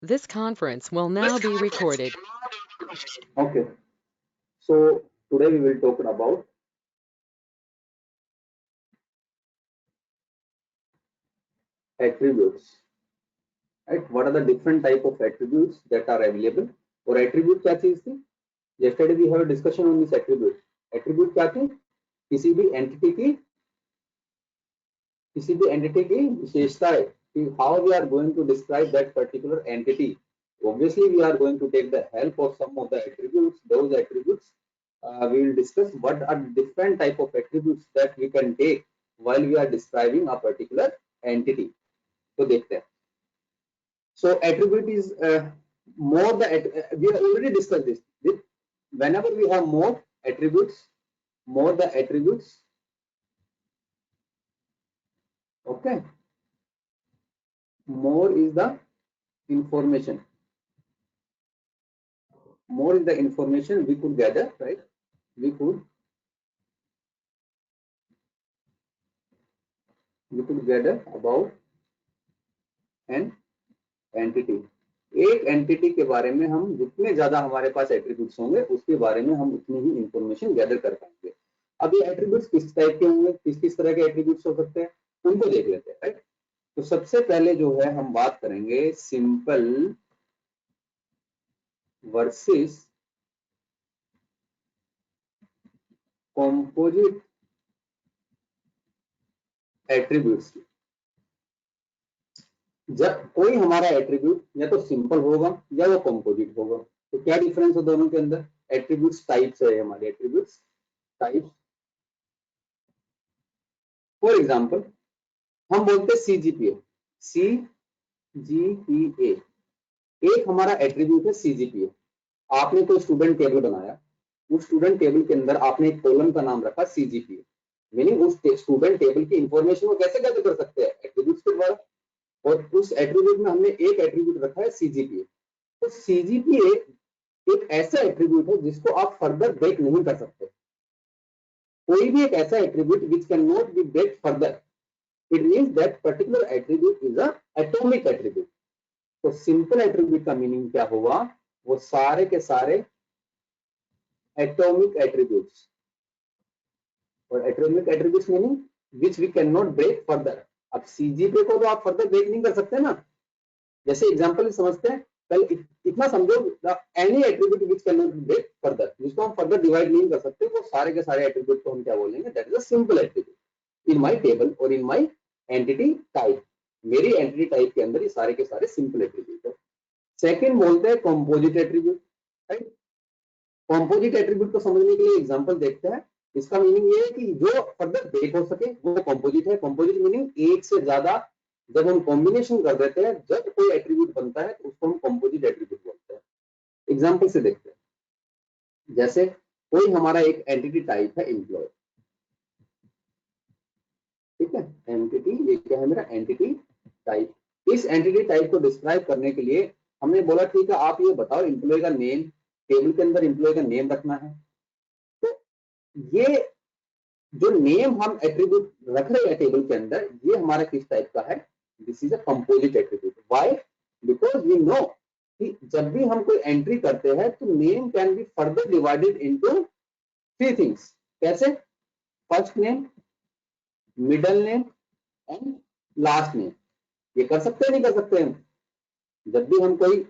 This conference will now be recorded. Okay, so today we will talk about attributes. Right? What are the different type of attributes that are available? और attribute क्या चीज थी? Yesterday we have a discussion on this attribute. Attribute क्या थी? किसी भी entity की विशेषता है कि how we are going to describe that particular entity. Obviously, we are going to take the help of some of the attributes. Those attributes we will discuss what are different type of attributes that we can take while we are describing a particular entity. तो देखते हैं. So attribute is more the we have already discussed this. Whenever we have more the attributes, okay, more is the information. More is the information we could gather, right? We could gather about an entity. एक entity के बारे में हम जितने ज्यादा हमारे पास attributes होंगे उसके बारे में हम उतनी ही इंफॉर्मेशन गैदर कर पाएंगे. अब ये एट्रीब्यूट्स किस टाइप के होंगे, किस किस तरह के एट्रीब्यूट्स हो सकते हैं, उनको देख लेते हैं. राइट, तो सबसे पहले जो है हम बात करेंगे सिंपल वर्सेस कॉम्पोजिट एट्रीब्यूट्स की. जब कोई हमारा एट्रीब्यूट या तो सिंपल होगा या वो कॉम्पोजिट होगा, तो क्या डिफरेंस है दोनों के अंदर? एट्रीब्यूट्स टाइप्स है हमारे एट्रीब्यूट्स टाइप्स. फॉर एग्जांपल हम बोलते हैं सीजीपीए. सीजीपीए एक हमारा एट्रीब्यूट है. सीजीपीए आपने कोई स्टूडेंट टेबल बनाया, उस स्टूडेंट टेबल के अंदर आपने एक कॉलम का नाम रखा सीजीपीए. मीनिंग उस स्टूडेंट टेबल की इंफॉर्मेशन को कैसे गैदर कर सकते हैं? एट्रीब्यूट्स के द्वारा. और उस एट्रीब्यूट में हमने एक एट्रीब्यूट रखा है सीजीपीए. तो सीजीपीए एक ऐसा एट्रीब्यूट है जिसको आप फर्दर ब्रेक नहीं कर सकते. कोई भी एक ऐसा attribute which can not be break further. It means that particular attribute is a atomic attribute. तो सिंपल एट्रीब्यूट का मीनिंग क्या हुआ? वो सारे के सारे एटॉमिक एट्रीब्यूट्स. और atomic attributes meaning which we can not break further. अब सीजीपीए को तो आप फर्दर ब्रेक नहीं कर सकते ना. जैसे एग्जांपल समझते हैं, पहले इतना समझो, any attribute which can not break further, जिसको हम फर्दर डिवाइड नहीं कर सकते, वो सारे के सारे एट्रीब्यूट को हम क्या बोलेंगे? That is a simple attribute in my table और इन माय एंटिटी टाइप. मेरी एंटिटी टाइप के अंदर ये सारे के सारे सिंपल एट्रीब्यूट है. सेकंड बोलते हैं composite attribute. Right, composite attribute को समझने के लिए एग्जांपल देखते हैं. इसका मीनिंग ये है कि जो फर्दर ब्रेक हो सके वो कंपोजिट है. कंपोजिट मीनिंग एक से ज्यादा जब हम कॉम्बिनेशन कर देते हैं, जब कोई एट्रीब्यूट बनता है तो उसको हम कंपोजिट एट्रीब्यूट बोलते हैं. एग्जांपल से देखते हैं. जैसे कोई हमारा एक एंटिटी टाइप है एम्प्लॉय. ठीक है, एंटिटी ये क्या है? मेरा एंटिटी टाइप. इस एंटिटी टाइप को डिस्क्राइब करने के लिए हमने बोला ठीक है आप ये बताओ एम्प्लॉय का नेम. टेबल के अंदर एम्प्लॉय का नेम रखना है. तो ये जो नेम हम एट्रीब्यूट रख रहे हैं टेबल के अंदर, ये हमारा किस टाइप का है? This is a composite attribute. Why? Because we know कि जब भी हम कोई एंट्री करते हैं तो name can be further divided into three things. कैसे? First name, middle name and last name. ये कर सकते हैं नहीं कर सकते हैं? जब भी हम कोई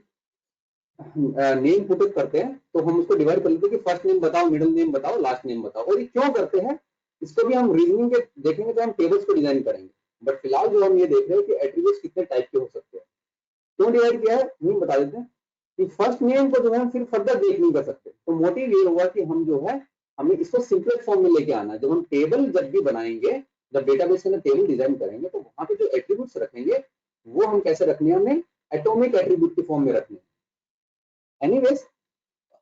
नेम पुट करते हैं तो हम उसको डिवाइड कर लेते हैं कि फर्स्ट नेम बताओ, मिडिल नेम बताओ, लास्ट नेम बताओ. और ये क्यों करते हैं इसको भी हम रीजनिंग के देखेंगे तो हम टेबल्स को डिजाइन करेंगे. बट फिलहाल जो हम ये देख रहे हैं कि एट्रीब्यूट्स कितने टाइप के हो सकते हैं. क्यों डिवाइड किया है नहीं बता देते हैं कि फर्स्ट नेम को जो है हम फिर फर्दर ब्रेक नहीं कर सकते. तो मोटिव ये हुआ कि हम जो है हमें इसको सिंपलेस्ट फॉर्म में लेके आना. जब हम टेबल जब भी बनाएंगे, जब डेटाबेस के अंदर टेबल डिजाइन करेंगे तो वहां पे जो एट्रीब्यूट्स रखेंगे वो हम कैसे रखने हैं? हमें एटॉमिक एट्रीब्यूट के फॉर्म में रखने. एनीवेज,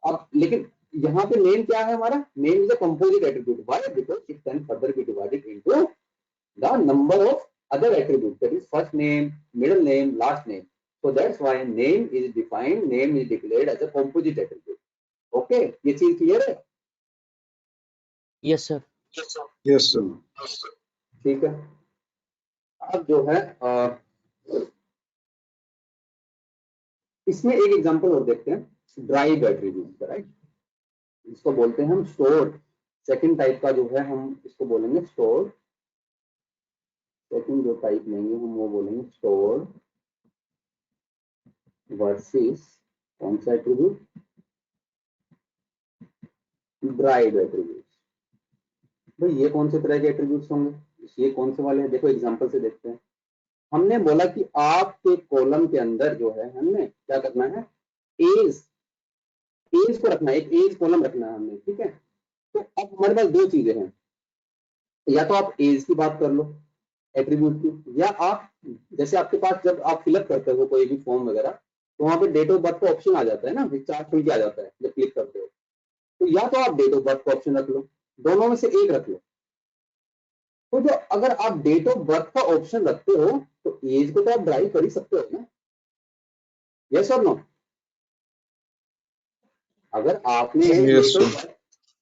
अब लेकिन यहाँ पे नेम क्या है हमारा? Name is a composite attribute. Why? Because it can further be divided into the number of other attributes, that is first name, middle name, last name. So that's why name is defined, name is declared as a composite attribute. Okay, ये चीज clear है? Yes, sir. Yes, sir. ठीक है. अब जो है इसमें एक एग्जांपल और देखते हैं, ड्राइव एट्रीब्यूट का, राइट। इसको बोलते हैं हम स्टोर्ड। सेकंड टाइप का जो है हम इसको बोलेंगे स्टोर्ड। सेकंड जो टाइप लेंगे हम वो बोलेंगे स्टोर्ड वर्सेस कौन सा एट्रीब्यूट, ड्राइव एट्रीब्यूट। भाई ये कौन से तरह के एट्रीब्यूट्स होंगे, ये कौन से वाले हैं, देखो एग्जांपल से देखते हैं। हमने बोला कि आपके कॉलम के अंदर जो है हमने क्या करना है, एज को रखना है, एक एज कॉलम रखना है हमने, ठीक है। तो अब हमारे पास दो चीजें हैं, या तो आप एज की बात कर लो एट्रीब्यूट की, या आप जैसे आपके पास जब आप फिलअप करते हो कोई भी फॉर्म वगैरह तो वहां पे डेट ऑफ बर्थ का ऑप्शन आ जाता है ना, चार्ट खुल के आ जाता है जब क्लिक करते हो। तो या तो आप डेट ऑफ बर्थ का ऑप्शन रख लो, दोनों में से एक रख लो। तो जो अगर आप डेट ऑफ बर्थ का ऑप्शन रखते हो तो एज को तो आप ड्राइव कर ही सकते हो ना, यस और नो। अगर आपने Yes, date of sir. Birth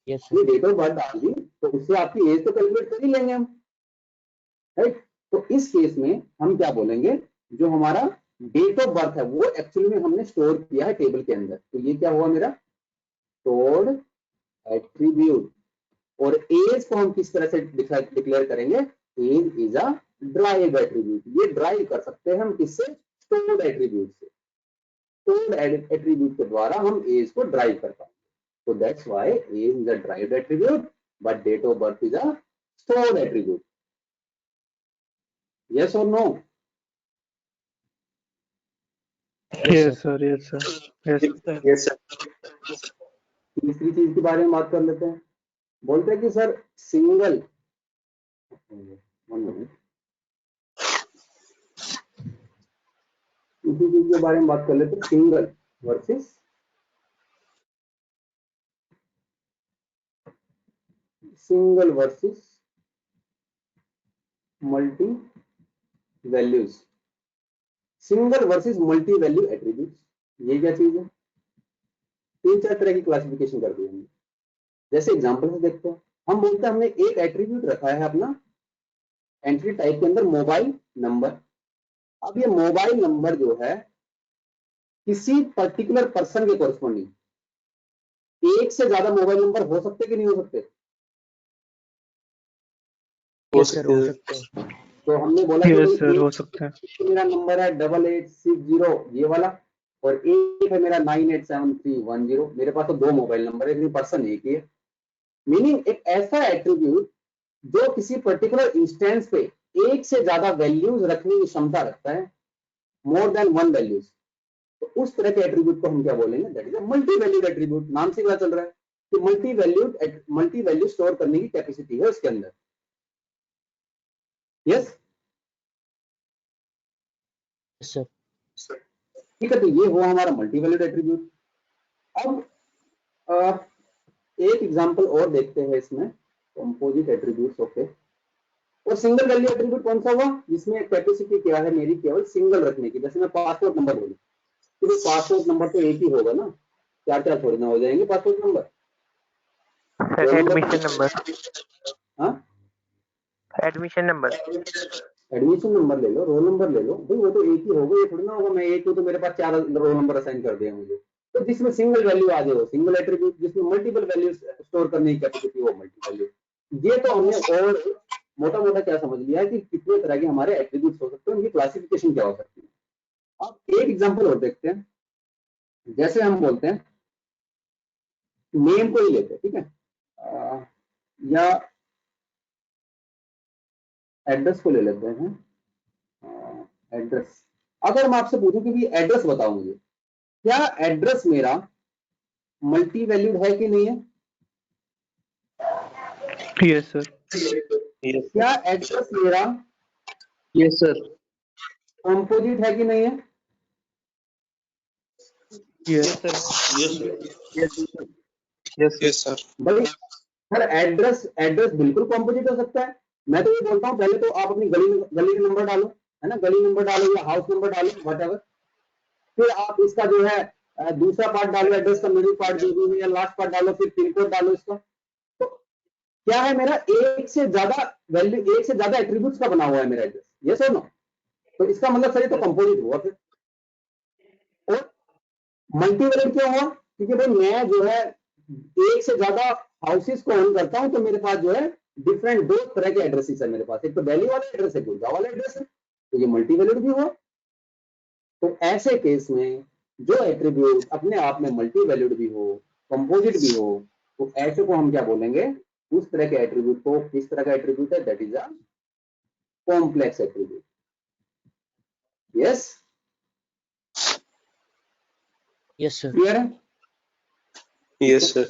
Yes, sir. अपनी डेट ऑफ बर्थ डाल दी तो उससे आपकी एज तो कैलकुलेट कर ही लेंगे हम, राइट। तो इस केस में हम क्या बोलेंगे, जो हमारा डेट ऑफ बर्थ है वो एक्चुअली में हमने स्टोर किया है टेबल के अंदर, तो ये क्या हुआ मेरा स्टोर्ड एट्रीब्यूट। और एज को हम किस तरह से डिक्लेयर करेंगे, age is a derived attribute. ये ड्राइव कर सकते हैं हम किससे, स्टोर्ड एट्रीब्यूट से। स्टोर्ड एट्रीब्यूट के द्वारा हम एज को ड्राइव कर पाएंगे। So that's why age is a derived attribute, but date of birth is a stored attribute. Yes or no? Yes, sir. Yes, sir. Yes, sir. Yes, sir. तीसरी चीज के बारे में बात कर लेते हैं। बोलते हैं कि सर सिंगल, इसी चीज के बारे में बात कर लेते हैं, single versus multi values. Single versus multi value attribute, ये क्या चीज है, तीन चार तरह की क्लासिफिकेशन कर दी हमने। जैसे एग्जांपल से देखते हैं, हम बोलते हैं हमने एक एट्रीब्यूट रखा है अपना एंट्री टाइप के अंदर मोबाइल नंबर। अब ये मोबाइल नंबर जो है किसी पर्टिकुलर पर्सन के कॉरस्पॉन्डिंग, एक से ज्यादा मोबाइल नंबर हो सकते कि नहीं हो सकते, Yes, sir. हो सकते हैं। तो हमने बोला कि Yes, भाई sir. एक हो सकता है. तो मेरा नंबर है 8860 ये वाला, और एक है मेरा 987310। मेरे पास तो दो मोबाइल नंबर है लेकिन पर्सन एक ही है। मीनिंग एक ऐसा एट्रीब्यूट जो किसी पर्टिकुलर इंस्टेंस पे एक से ज्यादा वैल्यूज रखने की क्षमता रखता है, मोर देन वन वैल्यूज। तो उस तरह के एट्रीब्यूट को हम क्या बोलेंगे, that is a multi valued attribute. नाम से क्या चल रहा है कि मल्टी वैल्यू स्टोर करने की कैपेसिटी है उसके अंदर। Yes, Yes, sir. ठीक है। तो ये हुआ हमारा मल्टी वैल्यूड एट्रीब्यूट। अब एक एग्जांपल और देखते हैं इसमें, कंपोजिट एट्रीब्यूट्स। ओके, और सिंगल वैल्यू एट्रीब्यूट कौन सा हुआ जिसमें कैपेसिटी क्या है मेरी केवल सिंगल रखने की। जैसे मैं पासपोर्ट नंबर बोलूं तो पासपोर्ट नंबर तो एक ही होगा ना, चार चार थोड़ी ना हो जाएंगे पासपोर्ट नंबर। Admission number. हाँ, एडमिशन नंबर. एडमिशन नंबर ले लो, रोल नंबर ले लो, भाई वो तो एक ही होगा, ये थोड़ी ना होगा मैं एक हूँ तो मेरे पास चार रोल नंबर असाइन कर दिया मुझे। तो जिसमें सिंगल वैल्यू आ जाए वो सिंगल एट्रीब्यूट, जिसमें मल्टीपल वैल्यू स्टोर करने की कैपेसिटी वो मल्टी वैल्यू। ये तो हमने और मोटा मोटा क्या समझ लिया है कि कितने तरह के हमारे एट्रीब्यूट्स हो सकते हैं, उनकी क्लासिफिकेशन क्या हो सकती है। अब एक एग्जांपल और देखते हैं। जैसे हम बोलते हैं नेम को ही लेते हैं, ठीक है, या एड्रेस को ले लेते हैं। एड्रेस, अगर मैं आपसे पूछूं कि एड्रेस बताओ मुझे, क्या एड्रेस मेरा मल्टी वैल्यूड है कि नहीं है? Yes, sir. Yes, क्या एड्रेस मेरा yes, sir. कंपोजिट है कि नहीं है? Yes, sir. Yes, sir. Yes, sir. Yes, sir. भाई सर एड्रेस बिल्कुल कंपोजिट हो सकता है। मैं तो ये बोलता हूँ पहले तो आप अपनी गली का नंबर डालो, है ना, गली नंबर डालो या हाउस नंबर डालो, व्हाटएवर। फिर आप इसका जो है दूसरा पार्ट डालो, एड्रेस का मिडिल पार्ट जो भी है या लास्ट पार्ट डालो, फिर पिन कोड डालो इसका। तो क्या है मेरा एक से ज्यादा वैल्यू, एक से ज्यादा एट्रीब्यूट्स का बना हुआ है मेरा एड्रेस, यस और नो। तो इसका मतलब सर ये तो कंपोजिट हुआ फिर। और मल्टीवैलिड क्यों हुआ? क्योंकि भाई मैं जो है एक से ज्यादा हाउसेस को ओन करता हूं, तो मेरे पास जो है डिफरेंट दो तरह के एड्रेसेस है मेरे पास, एक तो दिल्ली वाला एड्रेस है, गुड़गांव वाला एड्रेस है, तो ये मल्टीवैलिड भी हुआ। तो ऐसे केस में जो एट्रीब्यूट अपने आप में मल्टीवैलिड भी हो, कंपोजिट भी हो, तो ऐसे को हम क्या बोलेंगे? उस तरह के एट्रीब्यूट को किस तरह का एट्रीब्यूट है? That is a complex attribute. Yes, Yes, sir. Clear है? Yes, sir.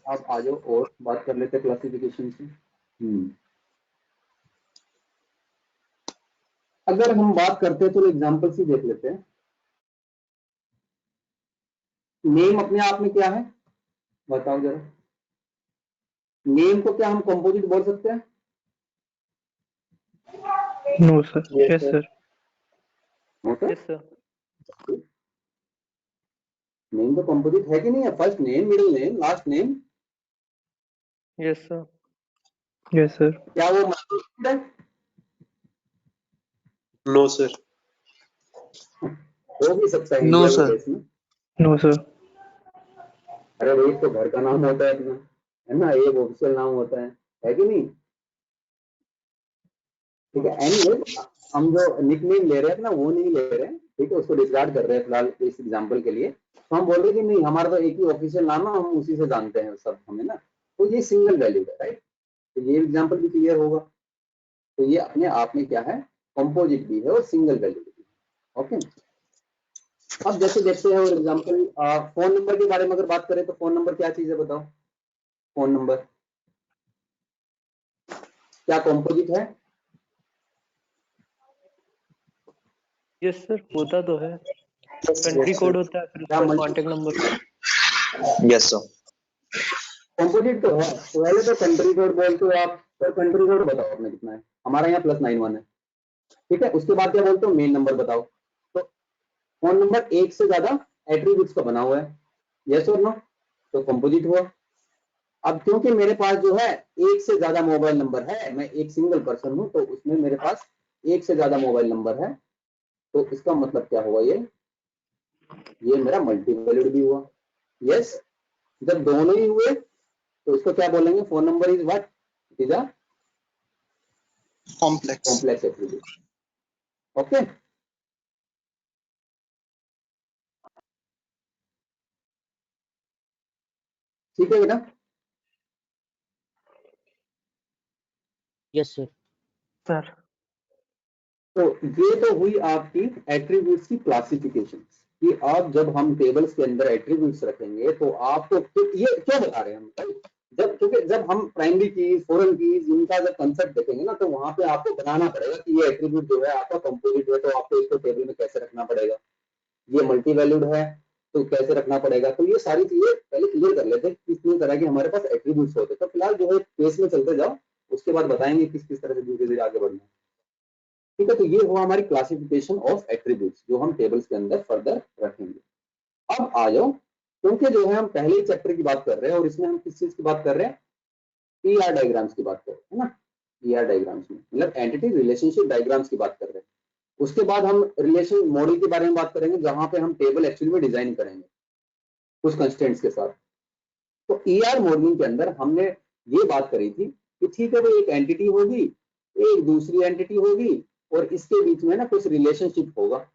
आप आ जाओ और बात कर लेते हैं क्लासिफिकेशन से। अगर हम बात करते हैं तो एग्जांपल से देख लेते हैं। नेम अपने आप में क्या है बताओ जरा? नेम को क्या हम कंपोजिट बोल सकते हैं? No, sir. Yes, Yes, sir. sir. Okay, Yes, sir. Name तो कंपोजिट है कि नहीं है? First name, middle name, last name, Yes, sir. Yes, sir. क्या वो मल्टीवैलिड है? No, sir. हो भी सकता है No, इंडिया के sir. केस में। No, sir. अरे भाई, तो घर का नाम होता है अपना, है ना, एक ऑफिशियल नाम होता है कि नहीं? ठीक है, एनीवे हम जो निकनेम ले रहे हैं अपना वो नहीं ले रहे हैं, ठीक है, उसको डिस्कार्ड कर रहे हैं फिलहाल इस एग्जांपल के लिए। तो हम बोल रहे हैं कि नहीं, हमारा तो एक ही ऑफिशियल नाम है, हम उसी से जानते हैं सब, हमें ना, तो ये सिंगल वैल्यू है, राइट? तो ये एग्जांपल भी क्लियर होगा। तो ये अपने आप में क्या है? कंपोजिट भी है और सिंगल वैल्यू भी है। ओके, अब जैसे देखते हैं और एग्जांपल, फोन नंबर के बारे में अगर बात करें तो फोन नंबर क्या चीज है बताओ? फोन नंबर क्या कंपोजिट है? Yes, sir. होता तो है। कंट्री कोड होता है, फिर क्या उसका contact number. Yes, sir. Composite तो है। तो पहले तो कंट्री कोड बोलते हो आप, तो कंट्री कोड बताओ अपने कितना है? हमारा यहाँ +91 है, ठीक है। उसके बाद क्या बोलते हो? मेन नंबर बताओ। तो फोन नंबर एक से ज्यादा एट्रीब्यूट्स का बना हुआ है, यस और नो? तो कंपोजिट हुआ। अब क्योंकि मेरे पास जो है एक से ज्यादा मोबाइल नंबर है, मैं एक सिंगल पर्सन हूं, तो उसमें मेरे पास एक से ज्यादा मोबाइल नंबर है, तो इसका मतलब क्या हुआ? ये मेरा मल्टीवैलिड भी हुआ। यस, जब दोनों ही हुए तो इसको क्या बोलेंगे? Phone number is what? Is a Complex. Complex attribute. Okay, ठीक है बेटा? Yes, sir. Sir. तो ये तो हुई आपकी एट्रीब्यूट्स की क्लासिफिकेशन, कि आप जब हम टेबल्स के अंदर एट्रीब्यूट्स रखेंगे तो आपको ये क्यों बता रहे हैं हम, right? क्योंकि जब हम प्राइमरी कीज, फॉरेन कीज, इनका जब कंसेप्ट देखेंगे ना, तो वहां पे आपको बनाना पड़ेगा कि ये एट्रीब्यूट जो है आपका कंपोजिट है, तो आपको इसको टेबल में कैसे रखना पड़ेगा। ये मल्टी वैल्यूड है तो कैसे रखना पड़ेगा। तो ये सारी चीजें पहले क्लियर कर लेते हैं किस किस तरह के हमारे पास एट्रीब्यूट्स होते हैं। तो फिलहाल जो है केस में चलते जाओ, उसके बाद बताएंगे किस किस तरह से धीरे धीरे आगे बढ़ना है। ठीक है, तो ये हुआ हमारी क्लासिफिकेशन ऑफ एट्रीब्यूट्स जो हम टेबल्स के अंदर फर्दर रखेंगे। अब आ जाओ, क्योंकि जो है हम पहले ही चैप्टर की बात कर रहे हैं और इसमें हम किस चीज की बात कर रहे हैं? ईआर डायग्राम्स की बात कर रहे हैं ना। ईआर डायग्राम्स में मतलब एंटिटी रिलेशनशिप डायग्राम्स की बात कर रहे हैं। उसके बाद हम रिलेशन मॉडल के बारे में बात करेंगे, जहां पे हम टेबल एक्चुअली में डिजाइन करेंगे कुछ कंस्ट्रेंट्स के साथ। तो ईआर मॉडलिंग के अंदर हमने ये बात करी थी कि ठीक है भाई, एक एंटिटी होगी, एक दूसरी एंटिटी होगी, और इसके बीच में ना कुछ रिलेशनशिप होगा,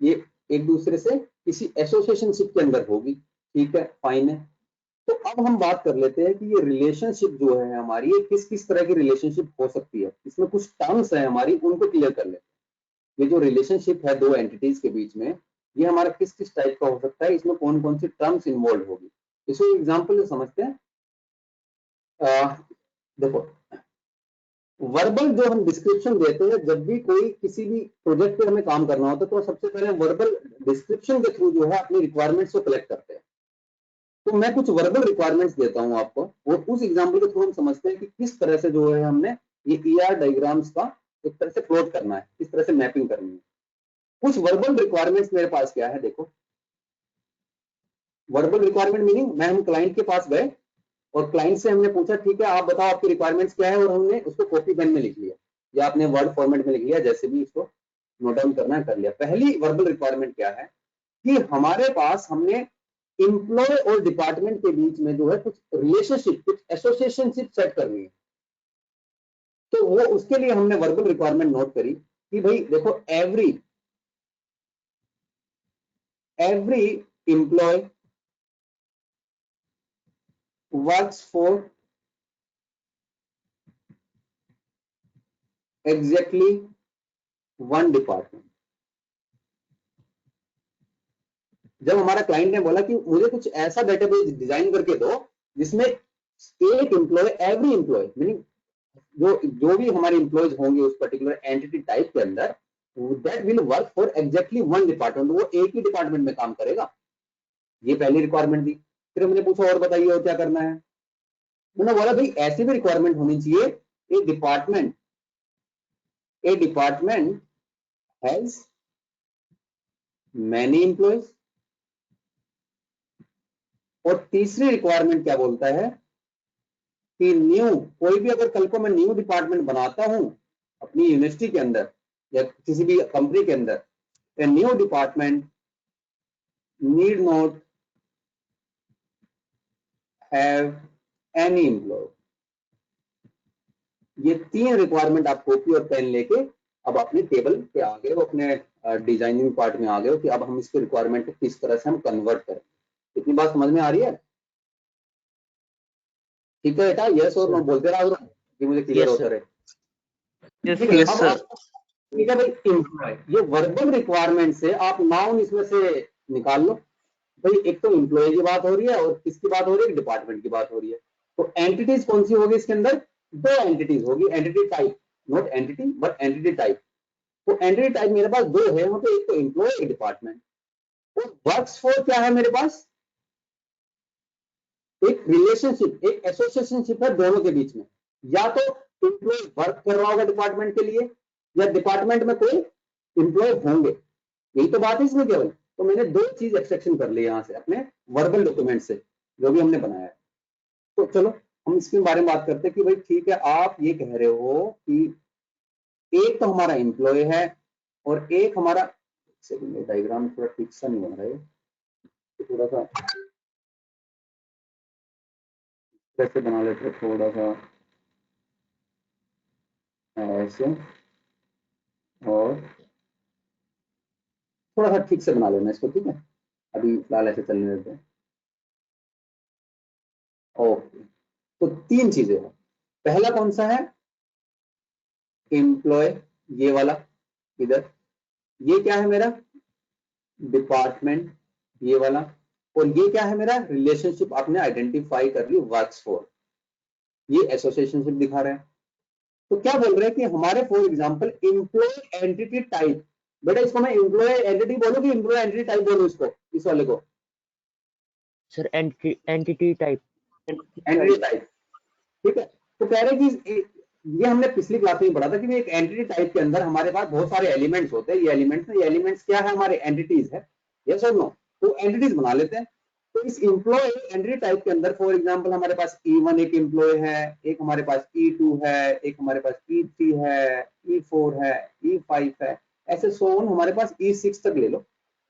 ये एक दूसरे से किसी एसोसिएशनशिप के अंदर होगी। ठीक है, फाइन है। तो अब हम बात कर लेते हैं कि ये रिलेशनशिप जो है हमारी, ये किस किस तरह की रिलेशनशिप हो सकती है। इसमें कुछ टर्म्स है हमारी, उनको क्लियर कर लेते हैं। ये जो रिलेशनशिप है दो एंटिटीज के बीच में, ये हमारा किस किस टाइप का हो सकता है, इसमें कौन कौन सी टर्म्स इन्वॉल्व होगी, इसको एग्जाम्पल से समझते हैं। देखो, वर्बल जो हम डिस्क्रिप्शन देते हैं, जब भी कोई किसी भी प्रोजेक्ट पे हमें काम करना होता है, तो सबसे पहले वर्बल डिस्क्रिप्शन के थ्रू जो है अपनी रिक्वायरमेंट्स को कलेक्ट करते हैं। तो मैं कुछ वर्बल रिक्वायरमेंट्स देता हूं आपको, और उस एग्जाम्पल के थ्रू हम समझते हैं कि किस तरह से जो है हमने ये ईआर डायग्राम्स का एक तरह से प्लॉट करना है, किस तरह से मैपिंग करनी है। कुछ वर्बल रिक्वायरमेंट्स मेरे पास क्या है, देखो। वर्बल रिक्वायरमेंट मीनिंग, मैं हम क्लाइंट के पास गए और क्लाइंट से हमने पूछा ठीक है आप बताओ आपकी रिक्वायरमेंट्स क्या है, और हमने उसको कॉपी पेन में लिख लिया या अपने वर्ड फॉर्मेट में लिख लिया, जैसे भी इसको नोट डाउन करना है कर लिया। पहली वर्बल रिक्वायरमेंट क्या है? कि हमारे पास हमने एम्प्लॉय और डिपार्टमेंट के बीच में जो है कुछ रिलेशनशिप, कुछ एसोसिएशनशिप सेट करनी है। तो वो उसके लिए हमने वर्बल रिक्वायरमेंट नोट करी कि भाई देखो, every employee works for exactly one department. जब हमारा क्लाइंट ने बोला कि मुझे कुछ ऐसा डेटाबेस डिजाइन करके दो जिसमें एक एम्प्लॉय, एवरी एम्प्लॉय मीनिंग जो भी हमारे एम्प्लॉयज होंगे उस पर्टिकुलर एंटिटी टाइप के अंदर, that will work for exactly one department, वो एक ही डिपार्टमेंट में काम करेगा। ये पहली रिक्वायरमेंट दी। फिर हमने पूछा और बताइए और क्या करना है। उन्होंने बोला भाई ऐसी भी रिक्वायरमेंट होनी चाहिए, A department has many employees. और तीसरी रिक्वायरमेंट क्या बोलता है कि न्यू, कोई भी अगर कल को मैं न्यू डिपार्टमेंट बनाता हूं अपनी यूनिवर्सिटी के अंदर या किसी भी कंपनी के अंदर, a new department need not have any employee. ये तीन रिक्वायरमेंट आप कॉपी और पेन लेके अब अपने टेबल पे आ गए हो, अपने डिजाइनिंग पार्ट में आ गए हो कि अब हम इसके रिक्वायरमेंट को किस तरह से हम कन्वर्ट करें। इतनी बात समझ में आ रही है? ठीक है बेटा, यस और नो बोलते रहो कि मुझे क्लियर Yes, होता sir. रहे। यस ठीक है, Yes, अब sir. ठीक है भाई, एम्प्लॉय, ये वर्बल रिक्वायरमेंट से आप नाउन इसमें से निकाल लो। भाई एक तो एम्प्लॉय की बात हो रही है और किसकी बात हो रही है, डिपार्टमेंट की बात हो रही है। तो एंटिटीज कौन सी होगी इसके अंदर? दो एंटिटीज होगी, entity type, not entity but entity type. तो एंटिटी टाइप मेरे पास दो है, वहां पे एक तो एम्प्लॉय, एक डिपार्टमेंट। तो वर्क्स फॉर क्या है मेरे पास? एक रिलेशनशिप, एक एसोसिएशनशिप है दोनों के बीच में। या तो एम्प्लॉय वर्क कर रहा होगा डिपार्टमेंट के लिए, या डिपार्टमेंट में कोई एम्प्लॉय होंगे। यही तो बात है इसमें केवल। तो मैंने दो चीज एक्सट्रैक्शन कर ली यहां से अपने वर्बल डॉक्यूमेंट से जो भी हमने बनाया है। तो चलो हम इसके बारे में बात करते हैं कि भाई ठीक है, आप ये कह रहे हो कि एक तो हमारा एम्प्लॉय है और एक हमारा, डायग्राम थोड़ा ठीक सा नहीं बन रहा है, तो थोड़ा सा कैसे बना लेते हैं, थोड़ा सा ऐसे और थोड़ा सा ठीक से बना लेना इसको। ठीक है, अभी फिलहाल ऐसे चलने देते हैं। ओके, तो तीन चीजें हैं। पहला कौन सा है? एम्प्लॉय, ये वाला इधर। ये क्या है मेरा? डिपार्टमेंट, ये वाला। और ये क्या है मेरा? रिलेशनशिप आपने आइडेंटिफाई कर ली, वर्क्स फॉर। ये एसोसिएशनशिप दिखा रहे हैं। तो क्या बोल रहे हैं कि हमारे for example employee entity type, बेटा इसको मैं एम्प्लॉय एंटिटी बोलूं कि एम्प्लॉय एंटिटी टाइप बोलूं इसको, इस वाले को? Sir, entity type. Entity type. ठीक है, तो कह रहे हैं कि ये हमने पिछली क्लास में पढ़ा था कि एक एंटिटी टाइप के अंदर हमारे पास बहुत सारे एलिमेंट्स होते हैं। ये एलिमेंट्स क्या है? हमारे एंटिटीज है। यस और नो? तो एंटिटीज बना लेते हैं। तो इस एम्प्लॉय एंटिटी टाइप के अंदर फॉर एग्जांपल हमारे पास E1 एक एम्प्लॉय है, एक हमारे पास E2 है, एक हमारे पास E3 है, E4 है, E5 है, ऐसे सो ऑन हमारे पास E6 तक ले लो।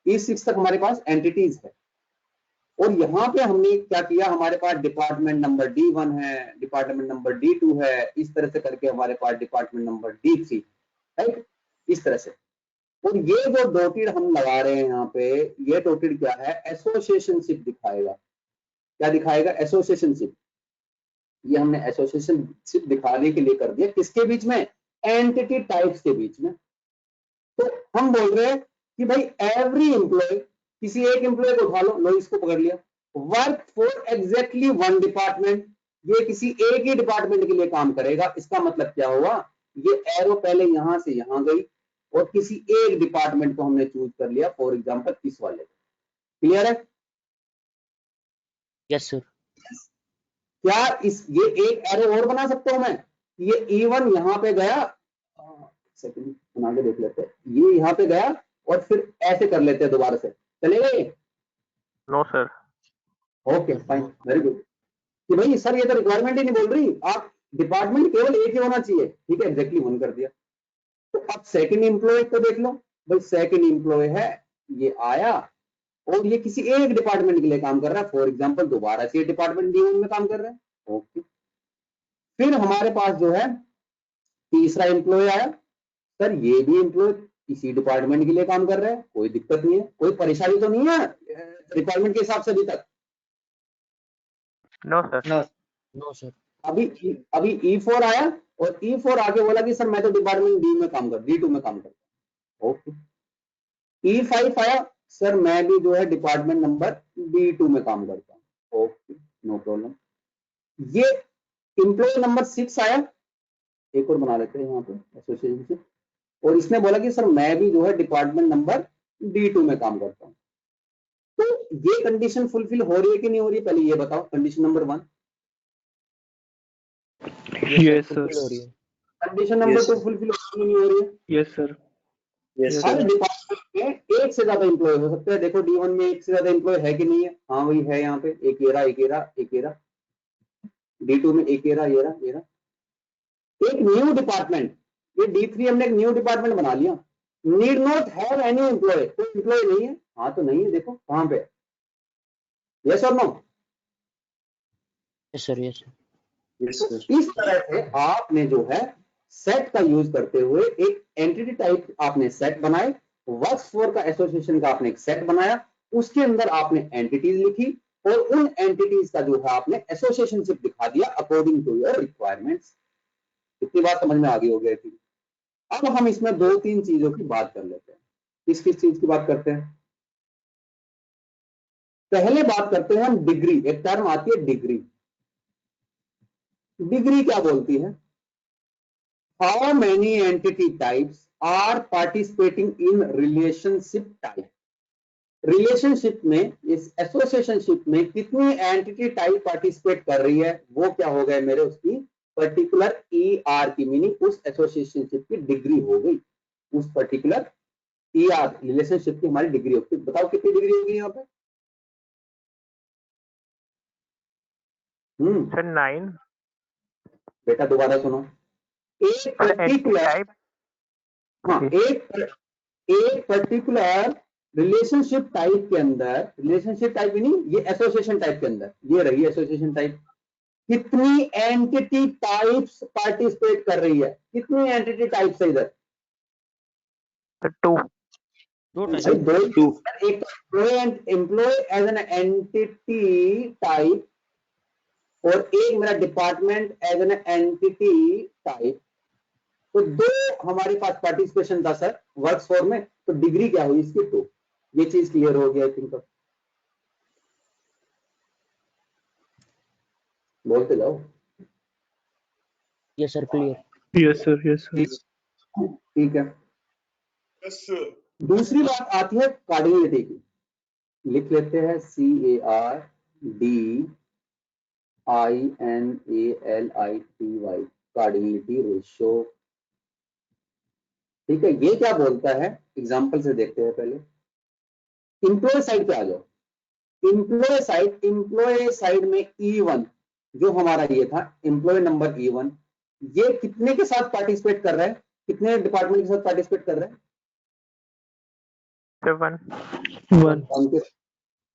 E6 तक हमारे पास एंटिटीज है। और यहाँ पे हमने क्या किया, हमारे पास डिपार्टमेंट नंबर D1 है, डिपार्टमेंट नंबर D2 है, इस तरह से करके हमारे पास डिपार्टमेंट नंबर D3, राइट, इस तरह से। और ये जो डॉटेड हम लगा रहे हैं यहाँ पे, ये डॉटेड क्या है? एसोसिएशनशिप दिखाएगा। क्या दिखाएगा? एसोसिएशनशिप। ये हमने एसोसिएशनशिप दिखाने के लिए कर दिया, किसके बीच में? एंटिटी टाइप्स के बीच में। तो हम बोल रहे हैं कि भाई एवरी एम्प्लॉय, किसी एक एम्प्लॉय को उठा लो, लो इसको पकड़ लिया, work for exactly one department, ये किसी एक ही डिपार्टमेंट के लिए काम करेगा। इसका मतलब क्या हुआ? ये एरो पहले यहां से यहां गई और किसी एक डिपार्टमेंट को हमने चूज कर लिया, फॉर एग्जांपल इस वाले। क्लियर है? Yes, sir. क्या इस ये एक एरो और बना सकता हूं मैं? ये E1 यहां पे गया, सेकंड बना के देख लेते हैं, ये यहां पे गया और फिर ऐसे कर लेते हैं दोबारा से, चलेगा ये? No sir. Okay fine, very good. कि भाई सर ये तो रिक्वायरमेंट ही नहीं बोल रही, आप डिपार्टमेंट केवल एक ही होना चाहिए। ठीक है, एग्जैक्टली वन कर दिया। तो अब सेकंड एम्प्लॉय को देख लो। भाई सेकंड एम्प्लॉय है, ये आया और ये किसी एक डिपार्टमेंट के लिए काम कर रहा है, फॉर एग्जाम्पल दोबारा से डिपार्टमेंट D1 में काम कर रहा है। ओके, फिर हमारे पास जो है तीसरा एम्प्लॉय आया, सर ये भी एम्प्लॉय इसी डिपार्टमेंट के लिए काम कर रहा है, कोई दिक्कत नहीं है, कोई परेशानी तो नहीं है रिक्वायरमेंट के हिसाब से अभी तक? No sir. No sir. अभी E4 आया और E4 आके बोला कि सर मैं तो डिपार्टमेंट D2 में काम करता हूँ। ओके, E5 आया, सर मैं भी जो है डिपार्टमेंट नंबर D2 में काम करता हूँ। Okay, no problem. ये एम्प्लॉय नंबर 6 आया, एक और बना लेते हैं यहाँ पे एसोसिएशनशिप, और इसने बोला कि सर मैं भी जो है डिपार्टमेंट नंबर D2 में काम करता हूँ। तो ये कंडीशन फुलफिल हो रही है कि नहीं हो रही है, पहले ये बताओ। Condition number 1, yes sir. Fulfil हो रही है। कंडीशन नंबर 2 फुलफिल हो रही है नहीं हो रही है? Yes sir. यस हर सर। डिपार्टमेंट में एक से ज्यादा एम्प्लॉय हो सकते हैं। देखो D1 में एक से ज्यादा एम्प्लॉय है कि नहीं है? हाँ वही है, यहाँ पे एक ये रहा। D2 में एक ये रहा। एक न्यू डिपार्टमेंट, ये D3 हमने एक न्यू डिपार्टमेंट बना लिया, need not have any employee, कोई एम्प्लॉय नहीं है। हाँ तो नहीं है, देखो कहाँ पे, यस और no? Yes sir. Yes yes sir. इस तरह से आपने जो है सेट का यूज करते हुए एक एंटिटी टाइप आपने सेट बनाए, वर्क्स फॉर का एसोसिएशन का आपने एक सेट बनाया, उसके अंदर आपने एंटिटीज लिखी और उन एंटिटीज का जो है आपने एसोसिएशनशिप दिखा दिया अकॉर्डिंग टू योर रिक्वायरमेंट्स। इतनी बात समझ में आ गई हो गई थी। अब हम इसमें 2-3 चीजों की बात कर लेते हैं। किस किस चीज की बात करते हैं? पहले बात करते हैं हम डिग्री। एक टर्म आती है डिग्री। डिग्री क्या बोलती है? How many entity types are participating in relationship type. Relationship में, इस एसोसिएशनशिप में कितनी एंटिटी टाइप पार्टिसिपेट कर रही है, वो क्या हो गए मेरे उसकी पर्टिकुलर ER की मीनिंग, उस एसोसिएशनशिप की डिग्री हो गई। उस पर्टिकुलर ER रिलेशनशिप की हमारी डिग्री होती है। बताओ कितनी डिग्री होगी यहाँ पे? सर 9। बेटा दोबारा सुनो। एक पर्टिकुलर, टाइप। हाँ एक पर्टिकुलर रिलेशनशिप टाइप के अंदर, रिलेशनशिप टाइप नहीं, ये एसोसिएशन टाइप के अंदर, ये रही एसोसिएशन टाइप, कितनी एंटिटी टाइप्स पार्टिसिपेट कर रही है? कितनी एंटिटी टाइप्स है इधर? 2। भाई दो। एक employee as an entity type और एक मेरा department as an entity type, तो 2 हमारे पास पार्टिसिपेशन था सर वर्क्स फॉर में, तो डिग्री क्या हुई इसकी? 2। ये चीज क्लियर हो गया आई थिंक। बोलते जाओ। Yes sir. Clear. Yes sir. Yes sir. ठीक है। दूसरी बात आती है कार्डिनलिटी की। लिख लेते हैं CARDINALITY, कार्डिनलिटी रेशियो। ठीक है, ये क्या बोलता है? एग्जांपल से देखते हैं पहले। इंप्लॉय साइड पे आ जाओ। इंप्लॉय साइड में E1 जो हमारा ये था, एम्प्लॉय नंबर E1, ये कितने के साथ पार्टिसिपेट कर रहा है? कितने डिपार्टमेंट के साथ पार्टिसिपेट कर रहा है? 7। 1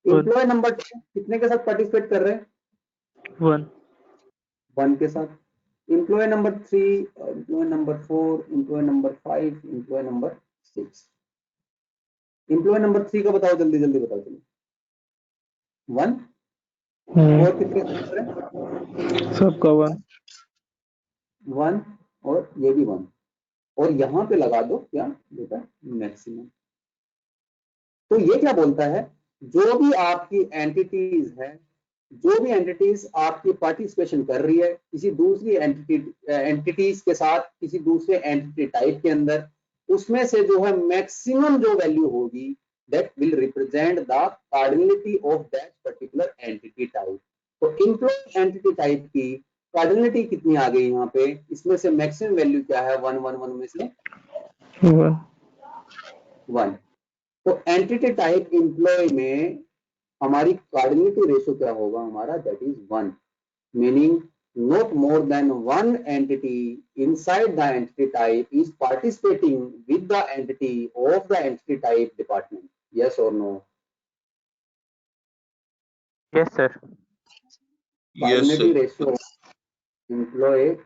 एम्प्लॉय नंबर 2 कितने के साथ पार्टिसिपेट कर रहे हैं? 1 1 के साथ। Employee number 3, employee number 4, employee number 5, employee number 6। Employee number 3 का बताओ, जल्दी जल्दी बताओ। चलिए 1 और कितने साथ कर रहे हैं? सबका 1। 1 और ये भी 1, और यहां पे लगा दो क्या बेटा? मैक्सिमम। तो ये क्या बोलता है? जो भी आपकी एंटिटीज है, जो भी एंटिटीज आपकी पार्टिसिपेशन कर रही है किसी दूसरी एंटिटीज के साथ, किसी दूसरे एंटिटी टाइप के अंदर, उसमें से जो है मैक्सिमम जो वैल्यू होगी that will represent the cardinality of that particular entity type. तो एम्प्लॉय एंटिटी टाइप की कार्डिनलिटी कितनी आ गई यहाँ पे? इसमें से मैक्सिमम वैल्यू क्या है? 1 1 1 में से 1। तो एंटिटी टाइप एम्प्लॉय में हमारी कार्डिनलिटी रेशियो क्या होगा हमारा? That is 1, meaning not more than one entity inside the entity type is participating with the entity of the entity type department. Yes or no? Yes, sir. Cognitive ratio of employee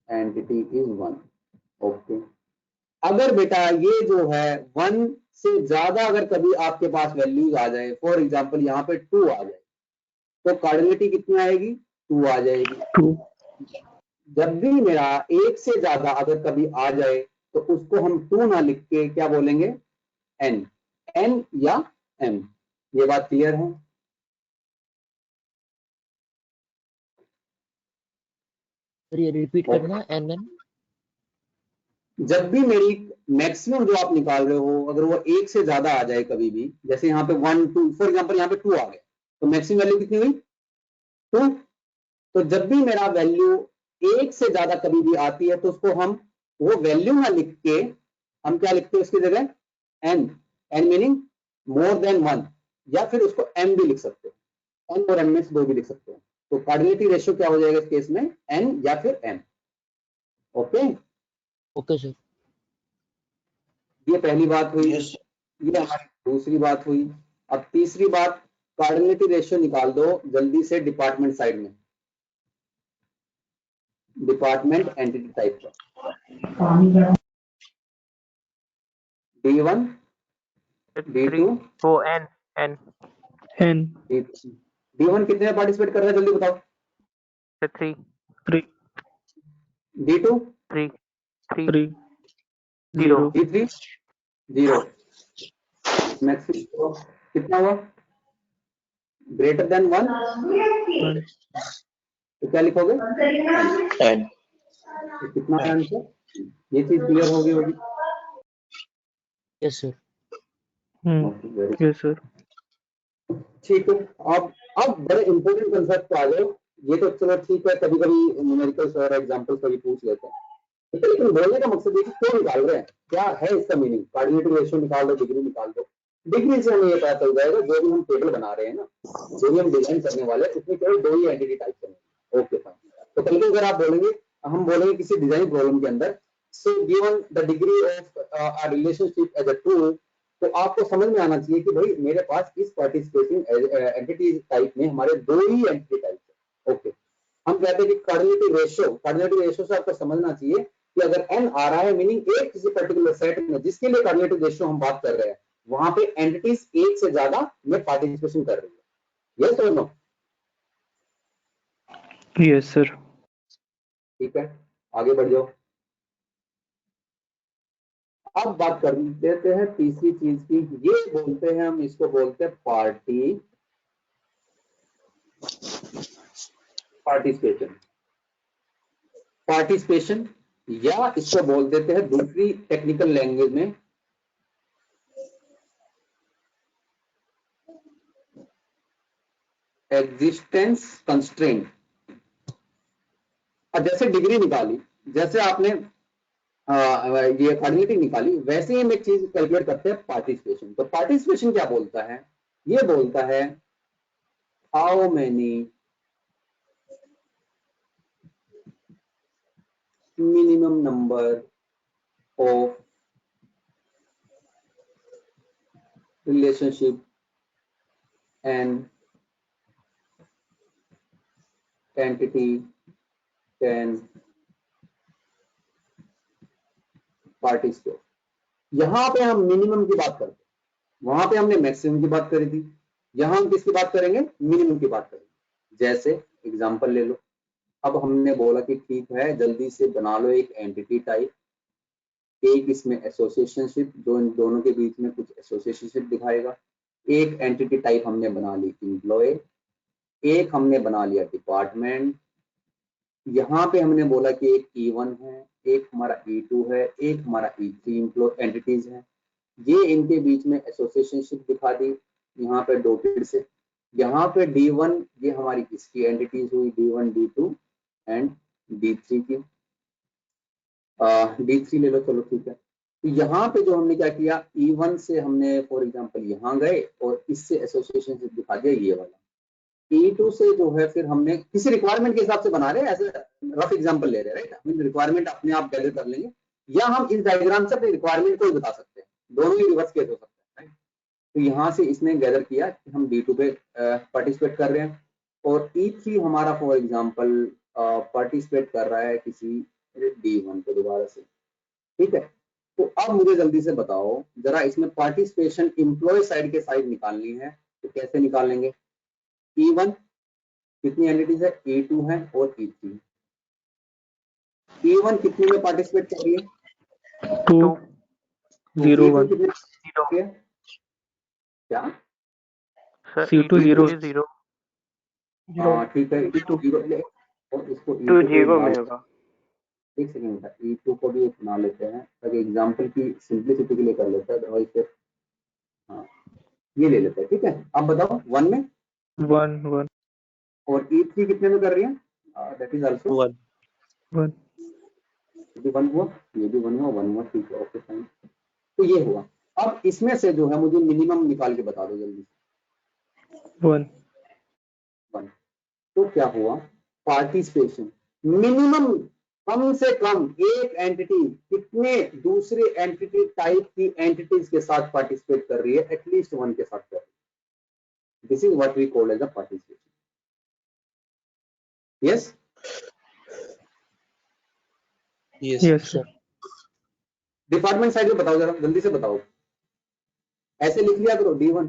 entity is 1. Okay, अगर बेटा ये जो है 1 से ज्यादा अगर कभी आपके पास वैल्यूज आ जाए, फॉर एग्जांपल यहाँ पे 2 आ जाए, तो कार्डिनलिटी कितनी आएगी? 2 आ जाएगी। 2 जब भी मेरा 1 से ज्यादा अगर कभी आ जाए तो उसको हम 2 ना लिख के क्या बोलेंगे? n, n या m। ये बात क्लियर है? सर ये रिपीट करना NN। जब भी मेरी मैक्सिमम जो आप निकाल रहे हो अगर वो 1 से ज्यादा आ जाए कभी भी, जैसे यहाँ पे 1 2 फॉर एग्जांपल यहाँ पे 2 आ गया, तो मैक्सिमम वैल्यू कितनी हुई? 2। तो जब भी मेरा वैल्यू 1 से ज्यादा कभी भी आती है तो उसको हम वो वैल्यू ना लिख के हम क्या लिखते हैं उसकी जगह? n, n meaning more than 1, या फिर उसको m भी लिख सकते हैं, n और m में से 2 भी लिख सकते हैं। तो कार्डिनलिटी रेशियो क्या हो जाएगा इस केस में? n या फिर m। Okay, okay sir. ये पहली बात हुई। Yes. ये हमारी दूसरी बात हुई। अब तीसरी बात, कार्डिनलिटी रेशियो निकाल दो जल्दी से डिपार्टमेंट साइड में, डिपार्टमेंट एंटिटी टाइप का। D1, D2, वो N D1 कितने में पार्टिसिपेट कर रहा है जल्दी बताओ? 3 D2 3 0 D3 0। मैक्सिमम कितना हुआ? ग्रेटर देन 1, 1 तो क्या लिखोगे? And तो कितना है आंसर? ये चीज क्लियर होगी होगी? Yes sir. Very Yes, sir. ठीक है। अब बड़े इंपॉर्टेंट कंसेप्ट आ गए। ये तो चलो ठीक है, कभी कभी न्यूमेरिकल्स और एग्जांपल्स कभी पूछ लेते हैं, लेकिन बोलने का मकसद ये कि क्यों निकाल रहे हैं, क्या है इसका मीनिंग? कार्डिनलिटी रेशियो निकाल दो, डिग्री निकाल दो। डिग्री से हमें ये पता चल जाएगा जो भी हम टेबल बना रहे हैं ना, जो भी हम डिजाइन करने वाले हैं, उसमें केवल 2 ही एंटिटी टाइप करेंगे। Okay fine. तो कल को अगर आप बोलेंगे, हम बोलेंगे किसी डिजाइन प्रॉब्लम के अंदर, so given the degree of a relationship as a two, तो आपको समझ में आना चाहिए कि भाई मेरे पास इस पार्टिसिपेटिंग एंटिटी टाइप में हमारे 2 ही एंटिटी टाइप है। ओके, हम कहते हैं कि कार्डिनलिटी रेशियो से आपको समझना चाहिए कि अगर n आ रहा है मीनिंग एक किसी पर्टिकुलर सेट में जिसके लिए कार्डिनलिटी रेशियो हम बात कर रहे हैं, वहां पे एंटिटीज 1 से ज्यादा में पार्टिसिपेशन कर रही है। यस और नो? Yes, sir. ठीक है, आगे बढ़ जाओ। अब बात कर देते हैं तीसरी चीज की, ये बोलते हैं हम, इसको बोलते हैं पार्टिसिपेशन, या इसको बोल देते हैं दूसरी टेक्निकल लैंग्वेज में एग्जिस्टेंस कंस्ट्रेंट। जैसे डिग्री निकाली, जैसे आपने ये कार्डिनलिटी निकाली, वैसे ही हम एक चीज कैलकुलेट करते हैं पार्टिसिपेशन। तो पार्टिसिपेशन क्या बोलता है? ये बोलता है how many minimum number of relationship and entity can participate. यहां पे हम मिनिमम की बात करते हैं, वहां पे हमने मैक्सिमम की बात करी थी, यहां हम किसकी बात करेंगे? मिनिमम की बात करेंगे। जैसे एग्जांपल ले लो, अब हमने बोला कि ठीक है जल्दी से बना लो एक एंटिटी टाइप, एक इसमें एसोसिएशनशिप, जो इन दोनों के बीच में कुछ एसोसिएशनशिप दिखाएगा। एक एंटिटी टाइप हमने बना ली एम्प्लॉय, एक हमने बना लिया डिपार्टमेंट। यहाँ पे हमने बोला कि एक E1 है, एक हमारा E2 है, एक हमारा E3 एंटिटीज है। ये इनके बीच में एसोसिएशनशिप दिखा दी यहाँ पे डॉटेड से। यहाँ पे D1 ये हमारी इसकी एंटिटीज हुई, D1 D2 एंड D3 की। D3 ले लो, चलो ठीक है। तो यहाँ पे जो हमने क्या किया, E1 से हमने फॉर एग्जांपल यहाँ गए और इससे एसोसिएशनशिप दिखा दिया ये वाला। E2 से जो है फिर हमने किसी रिक्वायरमेंट के हिसाब से बना रहे हैं, ऐसे रफ एग्जांपल ले रहे हैं, राइट? हम रिक्वायरमेंट अपने आप गैदर कर लेंगे, या हम इस डायग्राम से अपनी रिक्वायरमेंट को ही बता सकते हैं। दोनों ही रिवर्स केस हो सकते हैं, राइट? तो यहाँ से इसने गैदर किया कि हम D2 पे पार्टिसिपेट कर रहे हैं, और E3 हमारा फॉर एग्जांपल पार्टिसिपेट कर रहा है किसी D1 पे दोबारा से, ठीक है। तो अब मुझे जल्दी से बताओ जरा, इसमें पार्टिसिपेशन एम्प्लॉय साइड के साइड निकालनी है तो कैसे निकालेंगे। E1 कितनी एंटिटीज है, E2 है और E3। E1 कितने में पार्टिसिपेट कर रही है, 2 तो 0 E2 1 कितने में कर रही है? क्या, सर C2 0 0 हाँ ठीक है, E2 जीरो ले, और इसको 2 E2 को 0 नाम, में होगा। एक सेकंड का E2 को भी एक बना लेते हैं ताकि एग्जाम्पल की सिंपलिसिटी के लिए कर लेते हैं, अदरवाइज फिर हाँ ये ले लेते हैं, ठीक है। अब बताओ 1 में 1 1 और E3 कितने में कर रही है, दैट इज आल्सो 1 1 ये 1 हुआ, ये भी 1 हुआ, 1 हुआ, ठीक है, ओके फाइन। तो ये हुआ। अब इसमें से जो है मुझे मिनिमम निकाल के बता दो जल्दी से। 1 1, तो क्या हुआ, पार्टिसिपेशन मिनिमम, कम से कम एक एंटिटी कितने दूसरे एंटिटी टाइप की एंटिटीज के साथ पार्टिसिपेट कर रही है, एटलीस्ट 1 के साथ कर रही है। This is what we call as a participation. Yes yes yes sir. Department side में बताओ जरा, जल्दी से बताओ, ऐसे लिख लिया करो, D1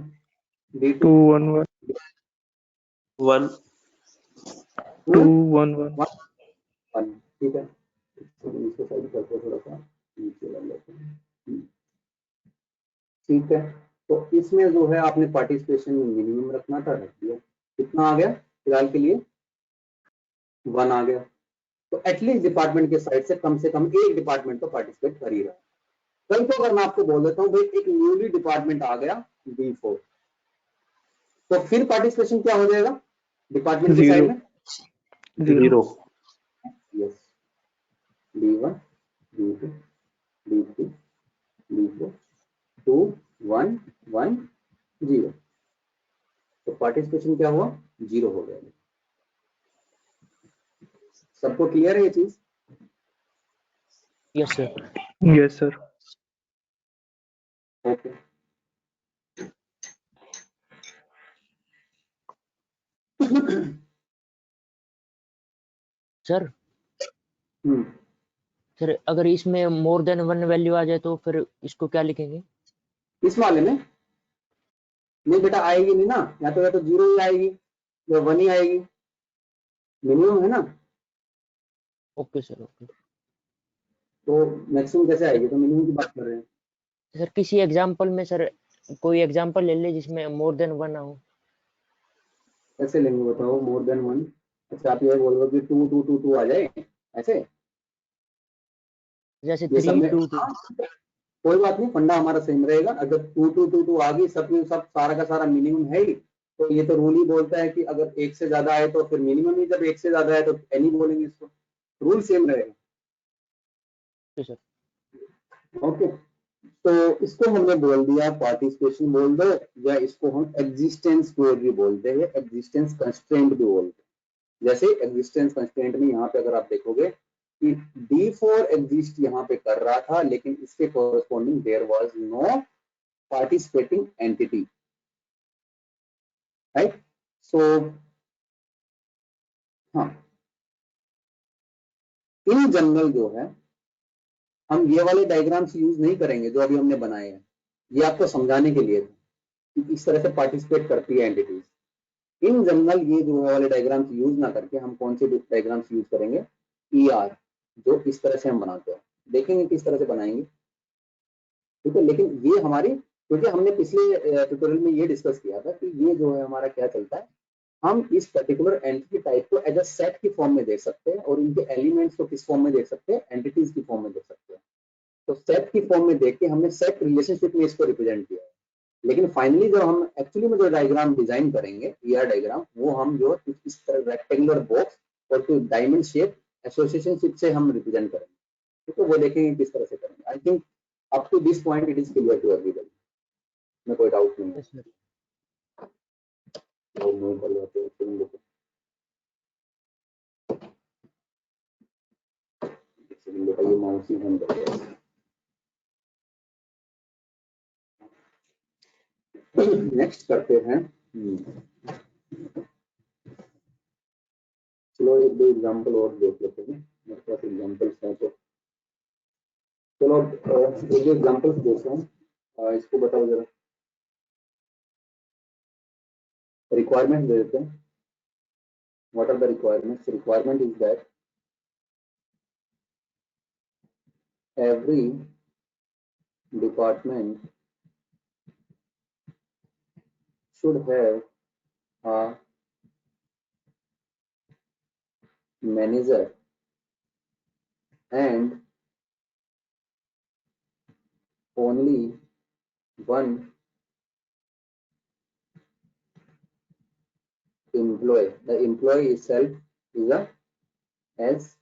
2 D2 1 1 1 2 1 1 1, ठीक है। इसको साइड करते हैं, थोड़ा सा नीचे ला लेते हैं, ठीक है। तो इसमें जो है आपने पार्टिसिपेशन मिनिमम रखना था, रख दिया। कितना आ गया फिलहाल के लिए, 1 आ गया। तो एटलीस्ट डिपार्टमेंट के साइड से कम एक डिपार्टमेंट तो पार्टिसिपेट कर ही रहा है। कल को अगर मैं आपको बोल देता हूँ भाई एक न्यूली डिपार्टमेंट आ गया D4, तो फिर पार्टिसिपेशन क्या हो जाएगा डिपार्टमेंट की साइड 0 में, 0 0 yes, D1 D2 D3 D4 2 1 1 0, तो पार्टिसिपेशन क्या हुआ, 0 हो गया। सबको क्लियर है ये चीज, yes sir. yes sir okay. Sir hmm, sir अगर इसमें मोर देन 1 वैल्यू आ जाए तो फिर इसको क्या लिखेंगे। इस वाले में नहीं बेटा आएगी नहीं ना, या तो 0 ही आएगी या 1 ही आएगी, मिनिमम है ना, ओके सर ओके। तो मैक्सिमम कैसे आएगी, तो मिनिमम की बात कर रहे हैं। सर किसी एग्जांपल में सर कोई एग्जांपल ले ले जिसमें मोर देन 1 ना हो। कैसे लेंगे बताओ, मोर देन 1, अच्छा आप ये बोल रहे हो कि 2 2 2 2 आ जाए ऐसे, जैसे ये सब 3 में 2 2। हाँ, कोई बात नहीं, फंडा हमारा सेम रहेगा। अगर 2 2 2 2 आ गई, सब में सब सारा का सारा मिनिमम है ही, तो ये तो रूल ही बोलता है कि अगर एक से ज्यादा आए तो फिर मिनिमम ही, जब एक से ज्यादा है तो एनी बोलेंगे, इसको रूल सेम रहेगा। Okay sir. ओके, तो इसको हमने बोल दिया पार्टिसिपेशन बोल दो, या इसको हम एग्जिस्टेंस कोड भी बोलते हैं, एग्जिस्टेंस कंस्ट्रेंट भी बोलते हैं। जैसे एग्जिस्टेंस कंस्ट्रेंट में यहाँ पे अगर आप देखोगे कि D4 एग्जिस्ट यहाँ पे कर रहा था, लेकिन इसके corresponding there was no participating entity, right. So हाँ, इन जनरल जो है हम ये वाले डायग्राम्स यूज नहीं करेंगे जो अभी हमने बनाए हैं, ये आपको समझाने के लिए कि इस तरह से पार्टिसिपेट करती है एंटिटीज। इन जनरल ये जो वाले डायग्राम्स यूज ना करके हम कौन से डायग्राम्स यूज करेंगे, ER, जो इस तरह से हम बनाते हैं, देखेंगे किस तरह से बनाएंगे, ठीक है। लेकिन ये हमारी, क्योंकि हमने पिछले ट्यूटोरियल में ये डिस्कस किया था कि ये जो है हमारा क्या चलता है, हम इस पर्टिकुलर एंटिटी टाइप को एज अ सेट की फॉर्म में देख सकते हैं, और इनके एलिमेंट्स को किस फॉर्म में देख सकते हैं, एंटिटीज की फॉर्म में देख सकते हैं। तो सेट की फॉर्म में देख के हमने सेट रिलेशनशिप में इसको रिप्रेजेंट किया है। लेकिन फाइनली जब हम एक्चुअली में जो डायग्राम डिजाइन करेंगे, ER डायग्राम, वो हम जो कुछ इस तरह रेक्टेंगुलर बॉक्स और कुछ डायमंड शेप एसोसिएशनशिप से हम रिप्रेजेंट करेंगे, तो वो देखेंगे किस तरह से करेंगे। I think up to this point it is clear to everybody, में कोई डाउट नहीं है। Yes sir. और मूव कर जाते हैं, फिर लोग ये माउस ही बंद कर दिया। नेक्स्ट करते हैं। चलो एक दो एग्जांपल और देख लेते हैं, मेरे पास एग्जांपल्स हैं तो चलो एक दो एग्जांपल्स देखते हैं। इसको बताओ जरा, रिक्वायरमेंट दे देते हैं। What are the requirements? Requirement is that every department should have a manager and only one employee. The employee itself is a as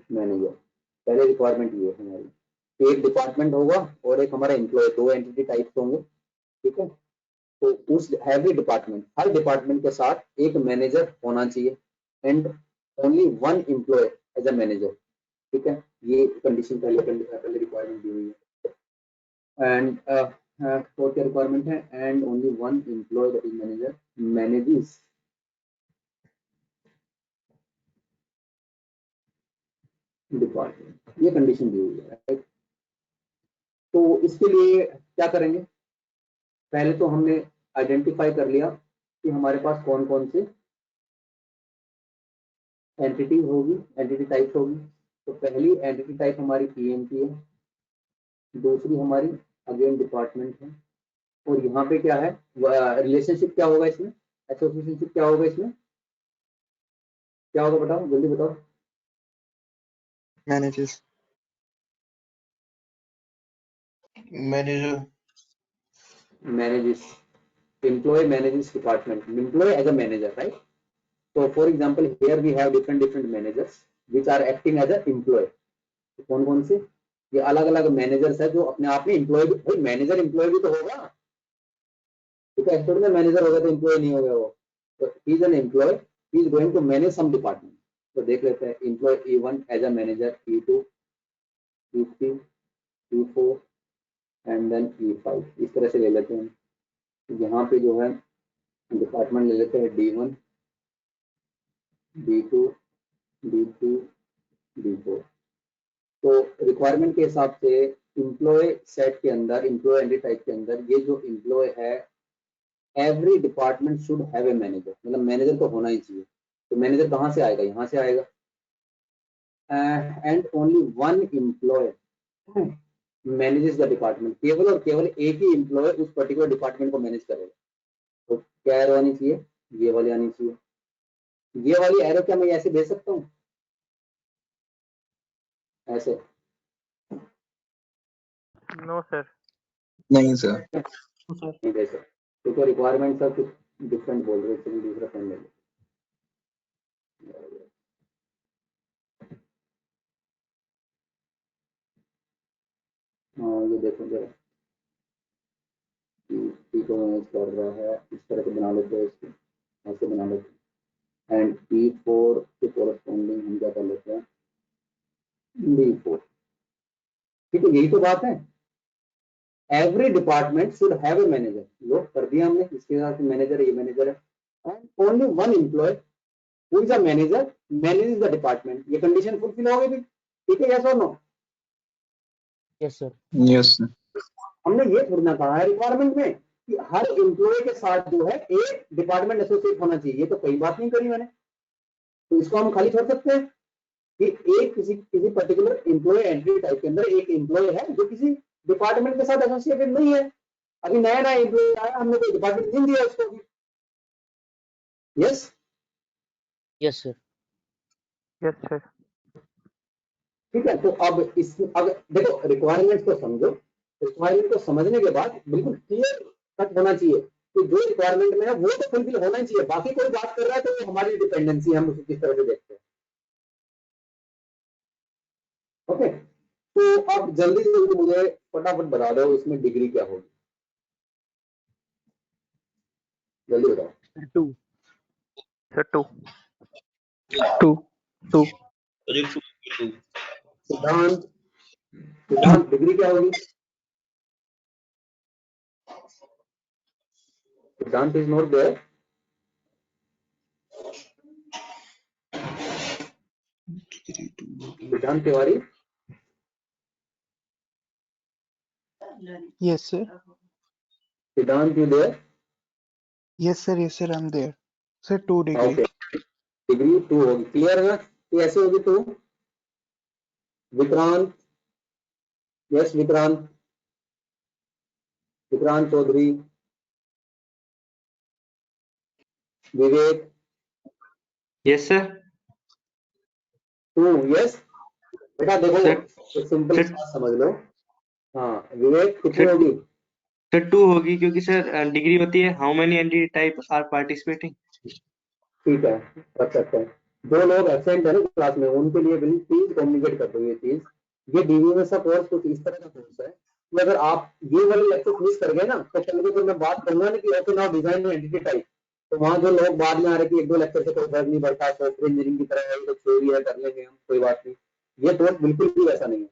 manager. पहले रिक्वायरमेंट ये है हमारी, एक डिपार्टमेंट होगा और एक हमारा एम्प्लॉय, दो एंटिटी टाइप्स होंगे, ठीक है। तो उस एवरी डिपार्टमेंट, हर डिपार्टमेंट के साथ एक मैनेजर होना चाहिए and only one employee as a manager, ठीक है। ये कंडीशन पहले रिक्वायरमेंट दी हुई है। एंड और क्या रिक्वायरमेंट है? And only one employee that is manager manages department, ये कंडीशन दी हुई है, राइट। तो इसके लिए क्या करेंगे? पहले तो हमने आइडेंटिफाई कर लिया कि हमारे पास कौन कौन से एंटिटी होगी, एंटिटी टाइप्स होगी। तो पहली एंटिटी टाइप हमारी पीएमपी है, दूसरी हमारी अगेन डिपार्टमेंट है, और यहाँ पे क्या है रिलेशनशिप, क्या होगा इसमें, एसोसिएशनशिप क्या होगा इसमें, क्या होगा बताओ, जल्दी बताओ। Manages, manager, manages, employee manages department, employee as a manager, right? So for example here we have different managers which are acting as a employee. कौन कौन से? ये अलग अलग मैनेजर्स है जो अपने आप में एम्प्लॉय, भाई मैनेजर एम्प्लॉय भी तो होगा, ठीक है। थोड़ी ना मैनेजर होगा तो एम्प्लॉय नहीं होगा वो, तो he is an employee, he is going to manage some department. तो देख लेते हैं, employee E1 as a manager, E2, E3, E4 and then E5, इस तरह से ले लेते हैं। यहाँ पे जो है डिपार्टमेंट ले लेते हैं D1, D2, D3, D4। तो रिक्वायरमेंट के हिसाब से एम्प्लॉय सेट के अंदर, एम्प्लॉय एंटिटी टाइप के अंदर, ये जो एम्प्लॉय है, every department should have a manager, मतलब मैनेजर तो होना ही चाहिए। तो मैनेजर कहाँ से आएगा? यहाँ से आएगा। And only one employee manages the department, केवल और केवल एक ही एम्प्लॉय उस पर्टिकुलर डिपार्टमेंट को मैनेज करेगा। तो क्या एरो आनी चाहिए? ये वाली आनी चाहिए। ये वाली एरो क्या मैं ऐसे दे सकता हूँ? ऐसे? No sir. नहीं सर, नहीं दे सकते, क्योंकि रिक्वायरमेंट सब कुछ डिफरेंट बोल रहे हैं। चलिए दूसरा पेन ले लो। हाँ ये देखो जरा, पी को मैनेज कर रहा है, इस तरह से बना लेते हैं, इसको ऐसे बना लेते हैं। एंड P4 के कोरस्पॉन्डिंग हम क्या कर लेते हैं? D4, ठीक है। यही तो बात है, every department should have a manager, लो कर दिया हमने, इसके साथ मैनेजर, ये मैनेजर है, and only one employee who is a manager manages the department. ये कंडीशन फुलफिल हो गई, ठीक है, यस और no? Yes sir. Yes sir, हमने ये थोड़ी ना कहा है रिक्वायरमेंट में कि हर एम्प्लॉय के साथ जो है एक डिपार्टमेंट एसोसिएट होना चाहिए, ये तो कोई बात नहीं करी मैंने। तो इसको हम खाली छोड़ सकते हैं कि एक किसी पर्टिकुलर एम्प्लॉय एंटिटी टाइप के अंदर एक एम्प्लॉय है जो किसी डिपार्टमेंट के साथ एसोसिएटेड नहीं है। अभी नया नया एम्प्लॉय आया, हमने कोई डिपार्टमेंट नहीं दिया उसको भी। Yes yes sir. Yes sir. ठीक है। तो अब देखो, रिक्वायरमेंट को समझो, रिक्वायरमेंट को समझने के बाद बिल्कुल क्लियर कट होना चाहिए कि जो रिक्वायरमेंट में है वो तो फुलफिल होना ही चाहिए। बाकी कोई बात कर रहा है तो वो हमारी डिपेंडेंसी, हम उसको किस तरह से देखते हैं। ओके, तो अब जल्दी से जल्दी मुझे फटाफट बता दो इसमें डिग्री क्या होगी, जल्दी बताओ। 2। सर 2 2 2 सिद्धांत, सिद्धांत डिग्री क्या होगी? Siddhant is not there. Siddhant Tiwari. Yes, sir. Siddhant, you there? Yes, sir. Yes, sir. I'm there. Sir, 2 degree. Okay. Degree 2 होगी, क्लियर है ना? तो ऐसे होगी 2. विक्रांत, यस विक्रांत, विक्रांत चौधरी, विवेक, यस सर. 2, यस बेटा. देखो Sir. एक सिंपल Sir. बात समझ लो. हाँ विवेक, कितनी Sir. होगी? सर 2 होगी क्योंकि सर डिग्री होती है how many entity type are participating. ठीक है, रख सकते हैं. 2 लोग एब्सेंट है ना क्लास में, उनके लिए प्लीज कम्युनिकेट कर दो ये चीज. ये डीवीएमएस का कोर्स कुछ इस तरह का कोर्स है कि अगर आप ये वाले लेक्चर मिस कर गए ना, तो कल को मैं बात करूंगा ना कि okay now design entity type, तो वहां जो लोग बाद में आ रहे कि 1-2 लेक्चर से कोई फर्क नहीं पड़ता, सॉफ्टवेयर इंजीनियरिंग की तरह है, ये तो थ्योरी है, कर लेंगे हम, कोई बात नहीं. ये कोर्स बिल्कुल भी वैसा नहीं है.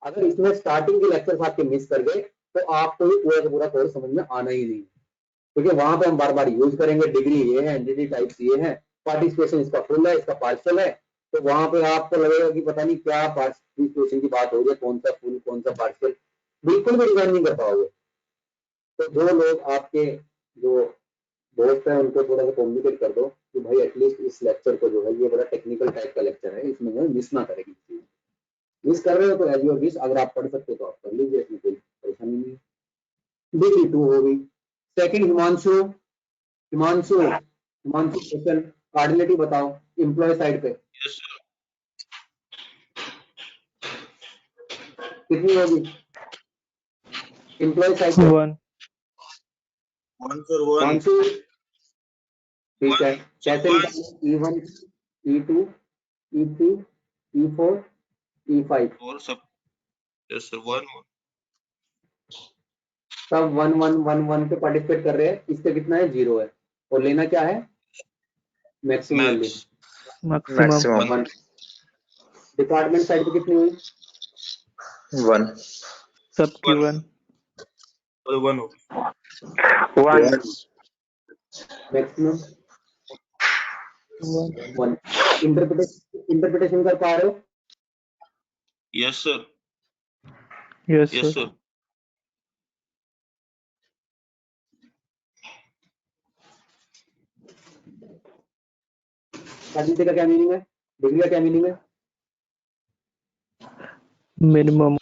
अगर इसमें स्टार्टिंग के लेक्चर आपके मिस कर गए तो आपको ये पूरा का पूरा कोर्स समझ में आना ही नहीं, क्योंकि वहां पे हम बार बार यूज करेंगे. डिग्री ये है, एंटिटी टाइप्स ये है, पार्टिसिपेशन इसका फुल है, इसका पार्शियल है. तो वहां पे आपको लगेगा कि पता नहीं क्या पार्टिसिपेशन की बात हो रही है, कौन सा फुल कौन सा पार्शियल, बिल्कुल भी डिजाइन नहीं कर पाओगे. तो जो लोग आपके जो दोस्त है उनको थोड़ा सा कम्युनिकेट कर दो कि भाई एटलीस्ट इस लेक्चर को जो है, ये बड़ा टेक्निकल टाइप का लेक्चर है, इसमें जो है मिस ना करेगी. मिस कर रहे हो तो एज योर विश, अगर आप पढ़ सकते हो तो आप कर लीजिए, इसमें कोई परेशानी नहीं है. डिग्री 2 हो गई. सेकंड हिमांशु, हिमांशु हिमांशु क्वेश्चन कार्डिनेटिव बताओ एम्प्लॉय साइड पे कितनी होगी? एम्प्लॉय साइड पे 1. 1 sir, 1. हिमांशु, ठीक है. कैसे E1, E2, E3, E4, E5 और सब. Yes sir, 1. सब 1 1 1 1 पे पार्टिसिपेट कर रहे हैं. इससे कितना है? 0 है. और लेना क्या है? Maximum value. Maximum. Department side पे कितनी हुई? 1. सबकी 1. 1 हो. 1. मैक्सिमम 1. 1. इंटरप्रिटेशन कर पा रहे हो? Yes sir. Yes, Yes sir. sir. राजनीति का क्या मीनिंग है? डिग्री का क्या मीनिंग है? Minimum.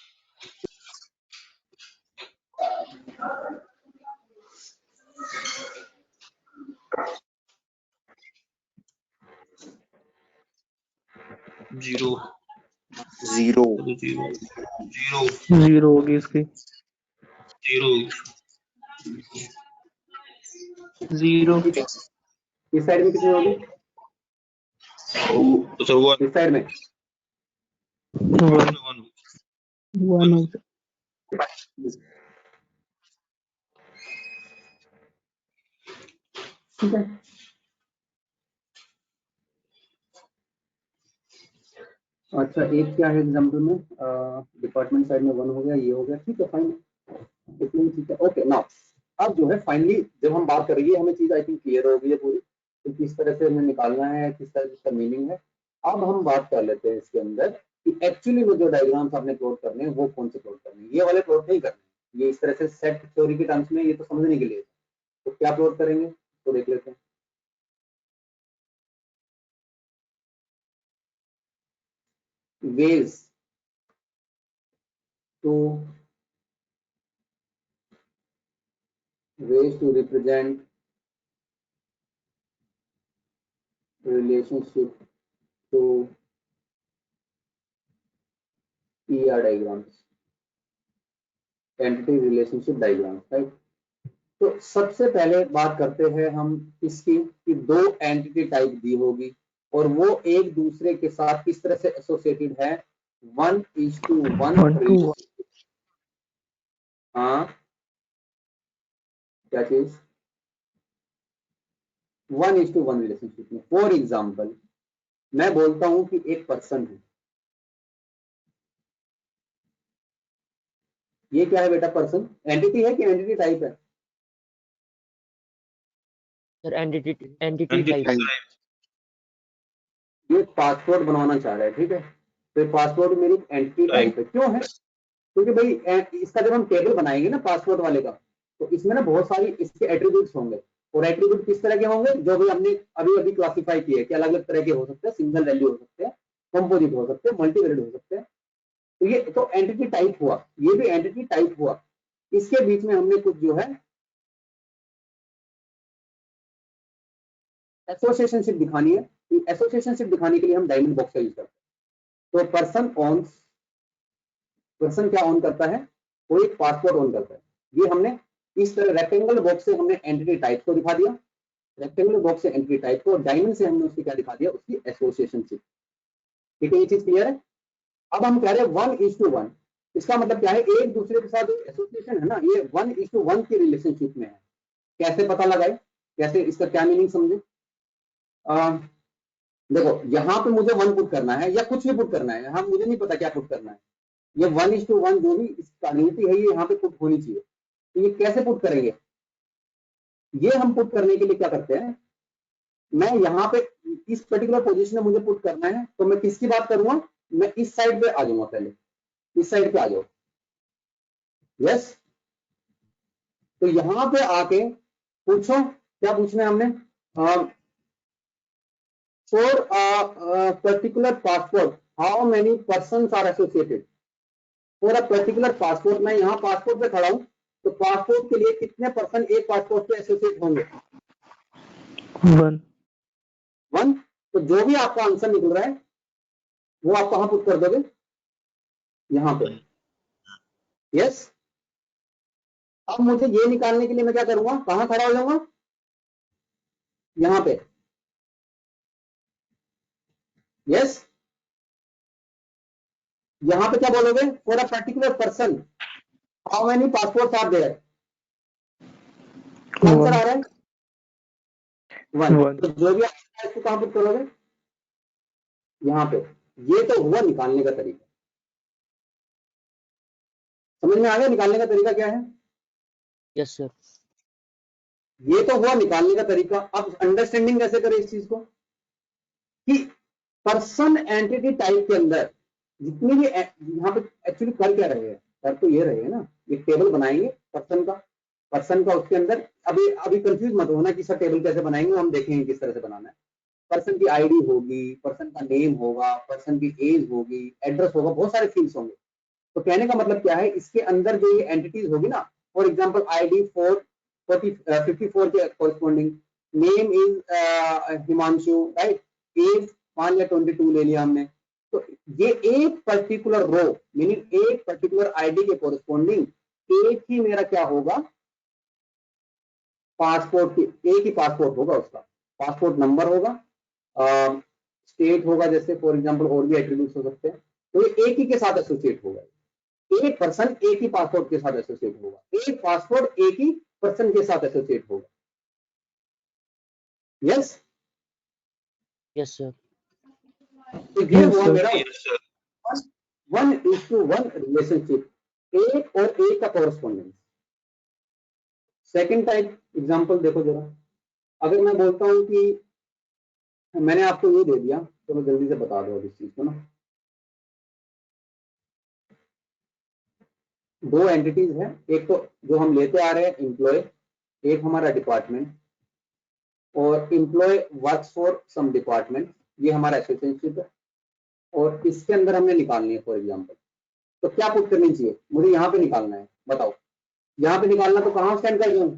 Zero. 0. 0 होगी इसकी. 0. इस साइड में कितनी होगी? तो सर 1. इस साइड में 1. 1 होगी. ठीक है. अच्छा, एक क्या है एग्जाम्पल में, डिपार्टमेंट साइड में 1 हो गया, ये हो गया, ठीक है, फाइन. इतनी ठीक है. ओके नाउ अब जो है फाइनली जब हम बात करेंगे हमें चीज आई थिंक क्लियर हो गई है पूरी, तो किस तरह से हमें निकालना है, किस तरह से इसका मीनिंग है. अब हम बात कर लेते हैं इसके अंदर कि एक्चुअली में जो डायग्राम्स आपने प्लॉट करने हैं वो कौन से प्लॉट करने हैं. ये वाले प्लॉट नहीं करने, ये इस तरह से सेट थ्योरी के टर्म्स में ये तो समझने के लिए. तो क्या प्लॉट करेंगे तो देख लेते हैं. ways to represent relationship to ER diagrams, entity relationship diagrams, right? तो सबसे पहले बात करते हैं हम इसकी कि 2 एंटिटी टाइप दी होगी और वो एक दूसरे के साथ किस तरह से एसोसिएटेड है. 1:1 1 to 1. हाँ क्या चीज? 1:1 रिलेशनशिप में. फॉर एग्जाम्पल मैं बोलता हूं कि एक पर्सन है. ये क्या है बेटा? पर्सन एंटिटी है कि एंटिटी टाइप है? Sir entity entity type. Type. ये पासवर्ड बनवाना चाह रहा है, ठीक है। तो पासवर्ड मेरी एंटिटी टाइप है, क्यों है? क्योंकि भाई इसका जब हम टेबल बनाएंगे ना पासवर्ड वाले का, तो इसमें ना बहुत सारी इसके एट्रीब्यूट्स होंगे। और एट्रीब्यूट किस तरह के होंगे? जो भी हमने अभी अभी क्लासिफाई किए कि अलग अलग तरह के हो सकते हैं, सिंगल वैल्यू हो सकते हैं, कंपोजिट हो सकते हैं, मल्टी वैल्यूड हो सकते हैं। तो ये तो एंटिटी टाइप हुआ, ये भी एंटिटी टाइप हुआ। इसके बीच में हमने कुछ जो है एसोसिएशनशिप दिखानी है। एसोसिएशनशिप दिखाने के लिए हम डायमंड बॉक्स का यूज करते हैं। तो पर्सन क्या ऑन करता है? कोई पासवर्ड ऑन करता है। ये हमने इस तरह रेक्टेंगल बॉक्स से हमने एंटिटी टाइप को दिखा दिया, रेक्टेंगुलर बॉक्स से एंटिटी टाइप को, डायमंड से हमने उसकी क्या दिखा दिया? उसकी एसोसिएशनशिप। ठीक है, ये चीज क्लियर है। अब हम कह रहे हैं 1:1। इसका मतलब क्या है? एक दूसरे के साथ एसोसिएशन है ना, ये 1:1 की रिलेशनशिप में है। कैसे पता लगाए? कैसे, इसका क्या मीनिंग समझे? देखो, यहाँ पे मुझे 1 पुट करना है या कुछ भी पुट करना है, यहाँ मुझे नहीं पता क्या पुट करना है। ये 1:1 जो भी इसका नीति है, ये यहाँ पे पुट होनी चाहिए। तो ये कैसे पुट करेंगे? ये हम पुट करने के लिए क्या करते हैं, मैं यहाँ पे इस पर्टिकुलर पोजीशन में मुझे पुट करना है, तो मैं किसकी बात करूंगा? मैं इस साइड पे आ जाऊंगा, पहले इस साइड पे आ जाओ। यस, तो यहां पे आके पूछो, क्या पूछना है हमने? For particular passport how many person are associated. For a particular passport, मैं यहाँ पासपोर्ट पे खड़ा हूं, तो पासपोर्ट के लिए कितने पर्सन एक पासपोर्ट पे एसोसिएट होंगे? 1। तो जो भी आपका आंसर निकल रहा है वो आप कहां पुट कर दोगे? यहां पे। यस, अब मुझे ये निकालने के लिए मैं क्या करूंगा? कहां खड़ा हो जाऊंगा? यहां पे। यस, यहां पे क्या बोलोगे? For a particular person how many passport are there. क्या आंसर आ रहा है? 1। तो जो भी आंसर है इसको कहां पुट करोगे? यहां पे। ये तो हुआ निकालने का तरीका। समझ में आ गया निकालने का तरीका क्या है? Yes sir. ये तो हुआ निकालने का तरीका। अब अंडरस्टैंडिंग कैसे करें इस चीज को कि पर्सन एंटिटी टाइप के अंदर जितनी भी यहाँ पे एक्चुअली कर क्या रहे हैं? कर तो ये रहे हैं ना, एक टेबल बनाएंगे पर्सन का उसके अंदर। अभी कंफ्यूज मत होना कि सर टेबल कैसे बनाएंगे, हम देखेंगे किस तरह से बनाना है। पर्सन की आईडी होगी, पर्सन का नेम होगा, पर्सन की एज होगी, एड्रेस होगा, बहुत सारे फील्ड्स होंगे। तो कहने का मतलब क्या है, इसके अंदर जो ये एंटिटीज होगी ना, फॉर एग्जांपल ID 54 के corresponding, name is Himanshu, right, age 5 या 22 ले लिया हमने। तो ये एक पर्टिकुलर रो, मीनिंग एक पर्टिकुलर आईडी के कॉरेस्पॉन्डिंग एक ही मेरा क्या होगा? पासपोर्ट की एक ही पासपोर्ट होगा, उसका पासपोर्ट नंबर होगा, स्टेट होगा, जैसे फॉर एग्जांपल और भी एट्रीब्यूट्स हो सकते हैं। तो ये एक ही के साथ एसोसिएट होगा। एक पर्सन एक ही पासपोर्ट के साथ एसोसिएट होगा, एक पासपोर्ट एक ही पर्सन के साथ एसोसिएट होगा। Yes, yes sir. तो ये हुआ मेरा यस सर। 1:1 रिलेशनशिप, एक और एक का कॉरेस्पॉन्डेंस। सेकंड टाइप एग्जांपल देखो जरा। अगर मैं बोलता हूं कि मैंने आपको ये दे दिया, चलो जल्दी से बता दो इस चीज को ना। दो एंटिटीज है, एक तो जो हम लेते आ रहे हैं एम्प्लॉय, एक हमारा डिपार्टमेंट, और employee works for some department, ये हमारा एसोसिएशनशिप है। और इसके अंदर हमने निकालनी है फॉर एग्जांपल, तो क्या पुट करनी चाहिए? मुझे यहाँ पे निकालना है, बताओ यहाँ पे निकालना, तो कहाँ स्टैंड कर दूं?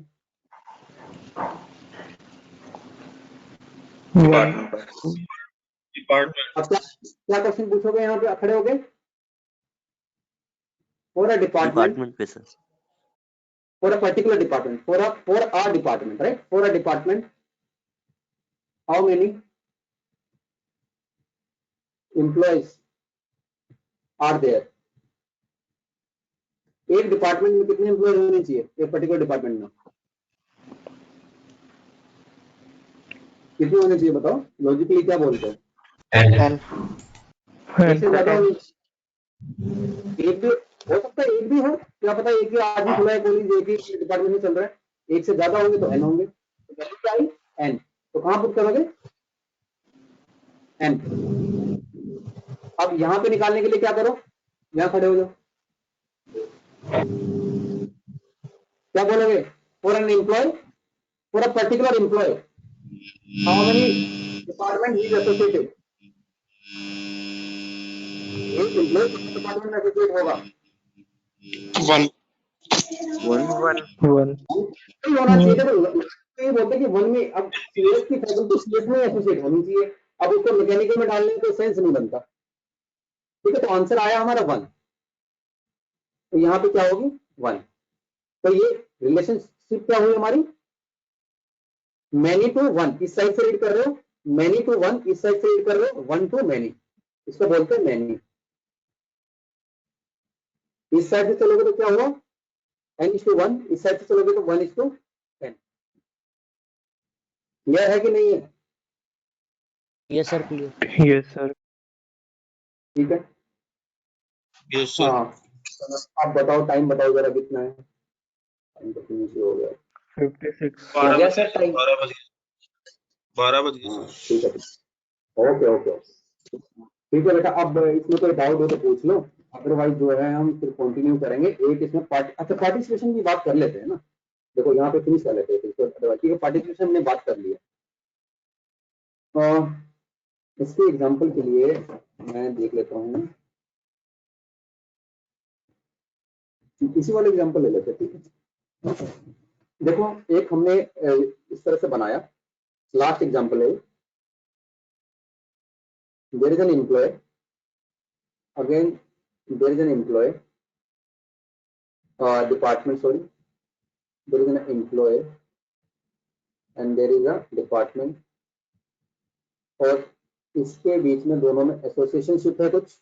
डिपार्टमेंट। अब क्या क्वेश्चन पूछोगे यहाँ पे खड़े हो गए? फॉर अ डिपार्टमेंट पे sir. for a particular department, for a department, right? For a department, how many employees are there? एक डिपार्टमेंट में कितने एम्प्लॉय होने चाहिए? एक पर्टिकुलर डिपार्टमेंट में कितने होने चाहिए? बताओ लॉजिकली क्या बोलते हैं? 10। एक से ज्यादा होने, एक भी हो सकता है, एक भी हो, क्या पता एक ही आदमी खुला है कॉलेज, एक ही डिपार्टमेंट में चल रहा है। एक से ज्यादा होंगे तो n होंगे, तो वैल्यू क्या आई? n, तो कहां पुट करोगे n। अब यहां पे निकालने के लिए क्या करो, यहां खड़े हो जाओ, क्या बोलोगे, for an employee, for a particular employee how many department he is associated, एक एम्प्लॉय कितने डिपार्टमेंट में एसोसिएट होगा, 1 1 1 नहीं होना चाहिए। तो ये बोलते हैं कि वन में, अब सीएस की फैकल्टी सीएस में एसोसिएट होनी चाहिए, अब उसको मैकेनिकल में डालने का सेंस नहीं बनता, ठीक है। तो आंसर आया हमारा 1, तो यहाँ पे क्या होगी 1। तो ये रिलेशनशिप क्या हुई हमारी, मैनी टू 1, इस साइड से रीड कर रहे हो, मैनी टू 1, इस साइड से रीड कर रहे हो 1 टू मैनी, इसको बोलते हैं मैनी। इस साइड से चलोगे तो क्या हुआ n/1, इस साइड से चलोगे तो 1/10। क्लियर है कि नहीं है, yes sir clear. Yes sir. ठीक है। Yes sir. हाँ आप बताओ, टाइम बताओ जरा कितना है, टाइम तो फिनिश हो गया, 56 हो गया सर टाइम। 12 बज गए। हाँ ठीक है, ओके ओके ठीक है बेटा। अब इसमें कोई डाउट हो तो पूछ लो, अदरवाइज जो है हम फिर कंटिन्यू करेंगे। एक इसमें अच्छा पार्टिसिपेशन की बात कर लेते हैं ना, देखो यहाँ पे फिनिश कर लेते हैं फिर, अदरवाइज ठीक है। पार्टिसिपेशन हमने बात कर लिया, इसके एग्जांपल के लिए मैं देख लेता हूँ, इसी वाले एग्जांपल ले लेते हैं, ठीक है। देखो एक हमने इस तरह से बनाया, लास्ट एग्जांपल है, there is an employee, again there is an employee department, sorry there is an employee and there is a department, और इसके बीच में दोनों में एसोसिएशनशिप है कुछ।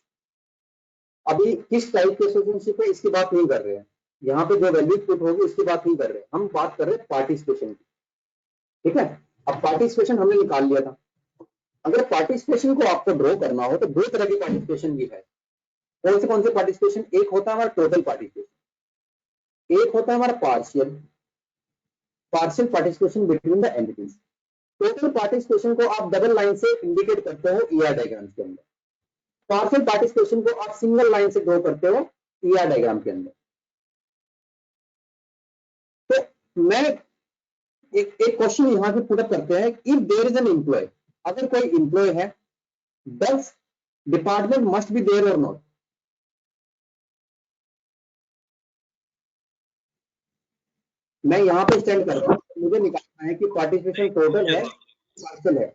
अभी किस टाइप की एसोसिएशनशिप है इसकी बात नहीं कर रहे हैं, यहाँ पे जो वैल्यू पुट होगी उसकी बात नहीं कर रहे हैं, हम बात कर रहे हैं पार्टिसिपेशन की, ठीक है। अब पार्टिसिपेशन हमने निकाल लिया था, अगर पार्टिसिपेशन को आपको ड्रॉ करना हो तो दो तरह की पार्टिसिपेशन भी है। कौन से पार्टिसिपेशन, एक होता है हमारा टोटल पार्टिसिपेशन, एक होता है हमारा partial participation between the entities. Total participation को आप डबल लाइन से इंडिकेट करते हो ईआर डायग्राम के अंदर, पार्शियल पार्टिसिपेशन को आप सिंगल लाइन से ड्रॉ करते हो ईआर डायग्राम के अंदर। तो मैं एक क्वेश्चन यहां पे पुट अप करते हैं, if there is an employee, अगर कोई एम्प्लॉय है, does department must be there और नॉट। मैं यहां पे स्टैंड कर रहा हूं, मुझे निकालना है कि पार्टिसिपेशन टोटल है पार्शियल है।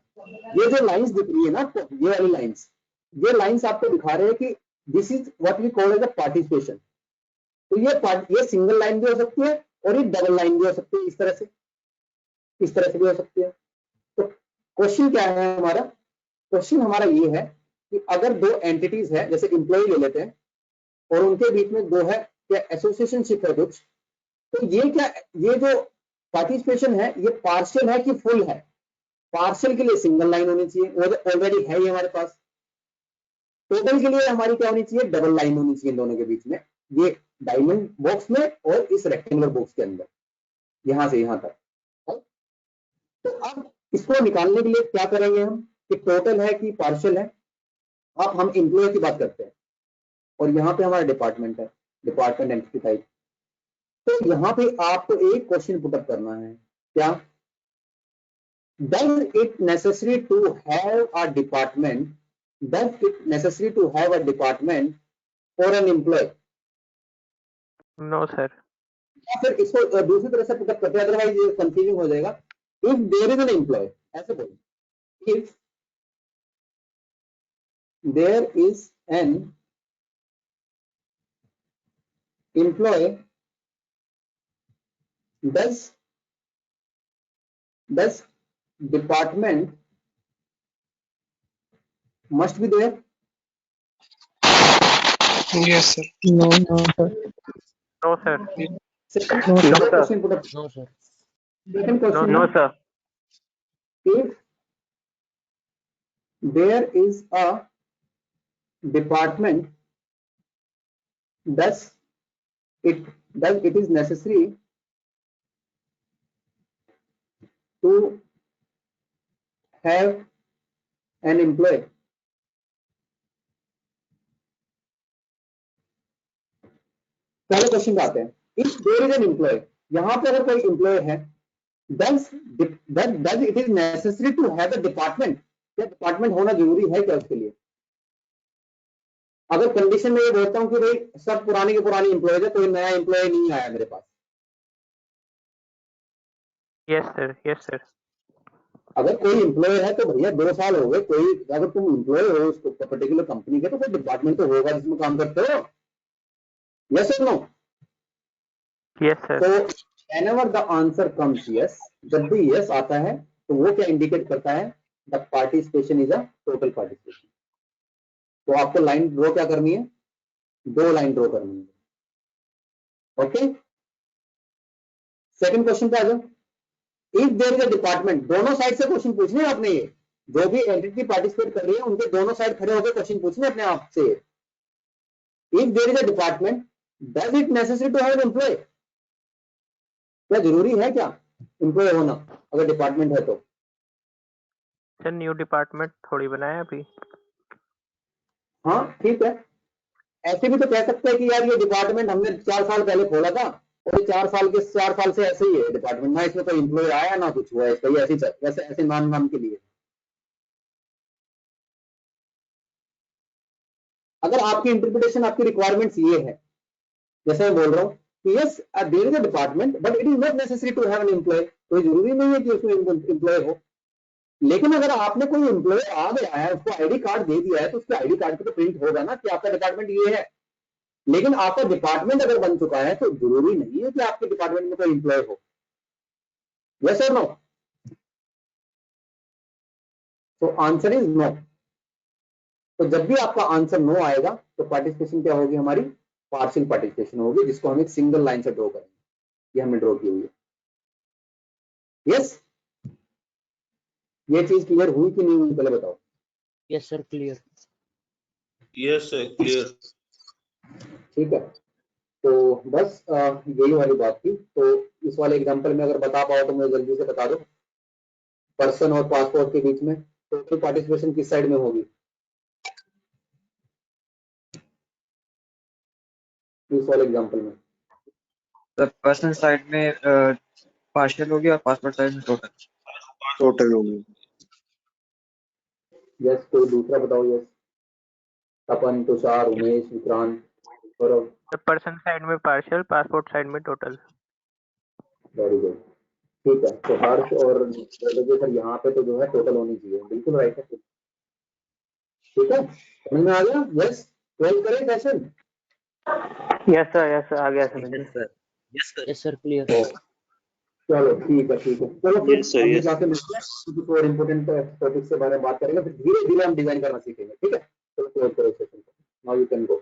ये जो लाइंस दिख रही है ना आपको, ये वाली लाइंस, ये लाइंस आपको दिखा रहे हैं कि this is what we call as a participation. तो ये सिंगल लाइन भी हो सकती है और ये डबल लाइन भी हो सकती है, इस तरह से भी हो सकती है। तो क्वेश्चन क्या है हमारा, क्वेश्चन हमारा ये है कि अगर दो एंटिटीज है, जैसे इंप्लॉय ले लेते हैं और उनके बीच में दो है क्या एसोसिएशनशिप है कुछ, तो ये क्या, ये जो पार्टिसिपेशन है ये पार्शियल है कि फुल है। पार्शियल के लिए सिंगल लाइन होनी चाहिए, वो ऑलरेडी है ये हमारे पास। टोटल के लिए हमारी क्या होनी चाहिए, डबल लाइन होनी चाहिए दोनों के बीच में, ये डायमंड बॉक्स में और इस रेक्टेंगुलर बॉक्स के अंदर, यहां से यहां तक। तो अब इसको निकालने के लिए क्या करेंगे हम, कि टोटल है कि पार्शियल है। अब हम एम्प्लॉय की बात करते हैं और यहाँ पे हमारा डिपार्टमेंट है, डिपार्टमेंट एंटिटी टाइप। तो यहाँ पे आपको एक क्वेश्चन पुटअप करना है, क्या, does it necessary to have a department, does it necessary to have a department for an employee। No sir. या फिर इसको दूसरी तरह से पुटअप करते हैं, अदरवाइज ये कंफ्यूजिंग हो जाएगा। If there is an employee, ऐसे बोलो, if there is an employee, does department must be there। Yes, sir. No sir. No sir. Second sir. question put up, no sir. second question no है, sir. if there is a department, does it is necessary to have an employee, पहले question पे आते हैं। If there is an employee, यहां पे अगर कोई employee है, does it is necessary to have a department, क्या डिपार्टमेंट होना जरूरी है क्या उसके लिए? अगर कंडीशन में ये बोलता हूं कि भाई सब पुराने के पुराने एम्प्लॉयज है, कोई नया एम्प्लॉय नहीं आया मेरे पास, यस सर, यस सर। अगर कोई एम्प्लॉय है तो भैया 2 साल हो गए, कोई अगर तुम एम्प्लॉय हो उसको पर्टिकुलर कंपनी के, तो कोई डिपार्टमेंट तो होगा जिसमें काम करते हो, यस और नो? Yes sir. तो whenever the answer comes yes, जब भी yes आता है तो वो क्या इंडिकेट करता है? The participation is a total participation। तो आपको लाइन ड्रॉ क्या करनी है? 2 लाइन ड्रॉ करनी है। ओके, सेकंड क्वेश्चन पे आ जाओ। If there is a department, दोनों साइड से क्वेश्चन पूछने आपने, ये जो भी एंटिटी पार्टिसिपेट कर रही है उनके दोनों साइड खड़े होकर क्वेश्चन पूछने अपने आप से। If there is a department, does it necessary to have an employee, क्या जरूरी है क्या एम्प्लॉय होना अगर डिपार्टमेंट है तो? सर न्यू डिपार्टमेंट थोड़ी बनाया अभी। हाँ ठीक है, ऐसे भी तो कह सकते हैं कि यार ये डिपार्टमेंट हमने 4 साल पहले खोला था और ये 4 साल से ऐसे ही है डिपार्टमेंट, ना इसमें कोई एम्प्लॉय आया ना कुछ हुआ, इसका ये ऐसे ऐसे नाम के लिए। अगर आपकी इंटरप्रिटेशन, आपकी रिक्वायरमेंट्स ये है, जैसे मैं बोल रहा हूँ कि yes there is a department but it is not necessary to have an employee, कोई जरूरी नहीं है कि उसमें एम्प्लॉय हो। लेकिन अगर आपने कोई एम्प्लॉय आ गया है, उसको आईडी कार्ड दे दिया है, तो उसके आईडी कार्ड पे तो प्रिंट होगा ना कि आपका डिपार्टमेंट ये है। लेकिन आपका डिपार्टमेंट अगर बन चुका है तो जरूरी नहीं है कि आपके डिपार्टमेंट में कोई एम्प्लॉय हो, यस और नो? तो आंसर इज नो। तो जब भी आपका आंसर नो आएगा तो पार्टिसिपेशन क्या होगी हमारी? पार्शियल पार्टिसिपेशन होगी, जिसको हम एक सिंगल लाइन से ड्रॉ करेंगे। ये हमने ड्रॉ की हुई है। यस, ये चीज क्लियर हुई कि नहीं हुई पहले बताओ। Yes sir, clear. Yes sir, clear. ठीक है, तो बस यही वाली बात थी। तो इस वाले एग्जांपल में अगर बता पाओ तो मुझे जल्दी से बता दो। पर्सन और पासपोर्ट के बीच में टोटल पार्टिसिपेशन किस साइड में होगी इस वाले एग्जांपल में? पर्सनल साइड में पार्शियल होगी और पासपोर्ट साइड में टोटल होगी। यस, कोई दूसरा बताओ। यस, तपन, तुषार, उमेश, विक्रांत, गौरव। पर्सन साइड में पार्शियल, पासपोर्ट साइड में टोटल। वेरी गुड, ठीक है। तो हर्ष और सर यहाँ पे तो जो है टोटल होनी चाहिए, बिल्कुल राइट है। ठीक है, समझ में आ गया? यस, 12 करें सेशन? यस सर, आ गया समझ में। Yes sir, clear. चलो ठीक है, ठीक है। चलो फिर Yes, sir, हम yes. जाके मिलते हैं, कुछ और इम्पोर्टेंट टॉपिक के बारे में बात करेंगे, फिर धीरे धीरे हम डिजाइन करना सीखेंगे। ठीक है, चलो क्लोज करो session, now you can go.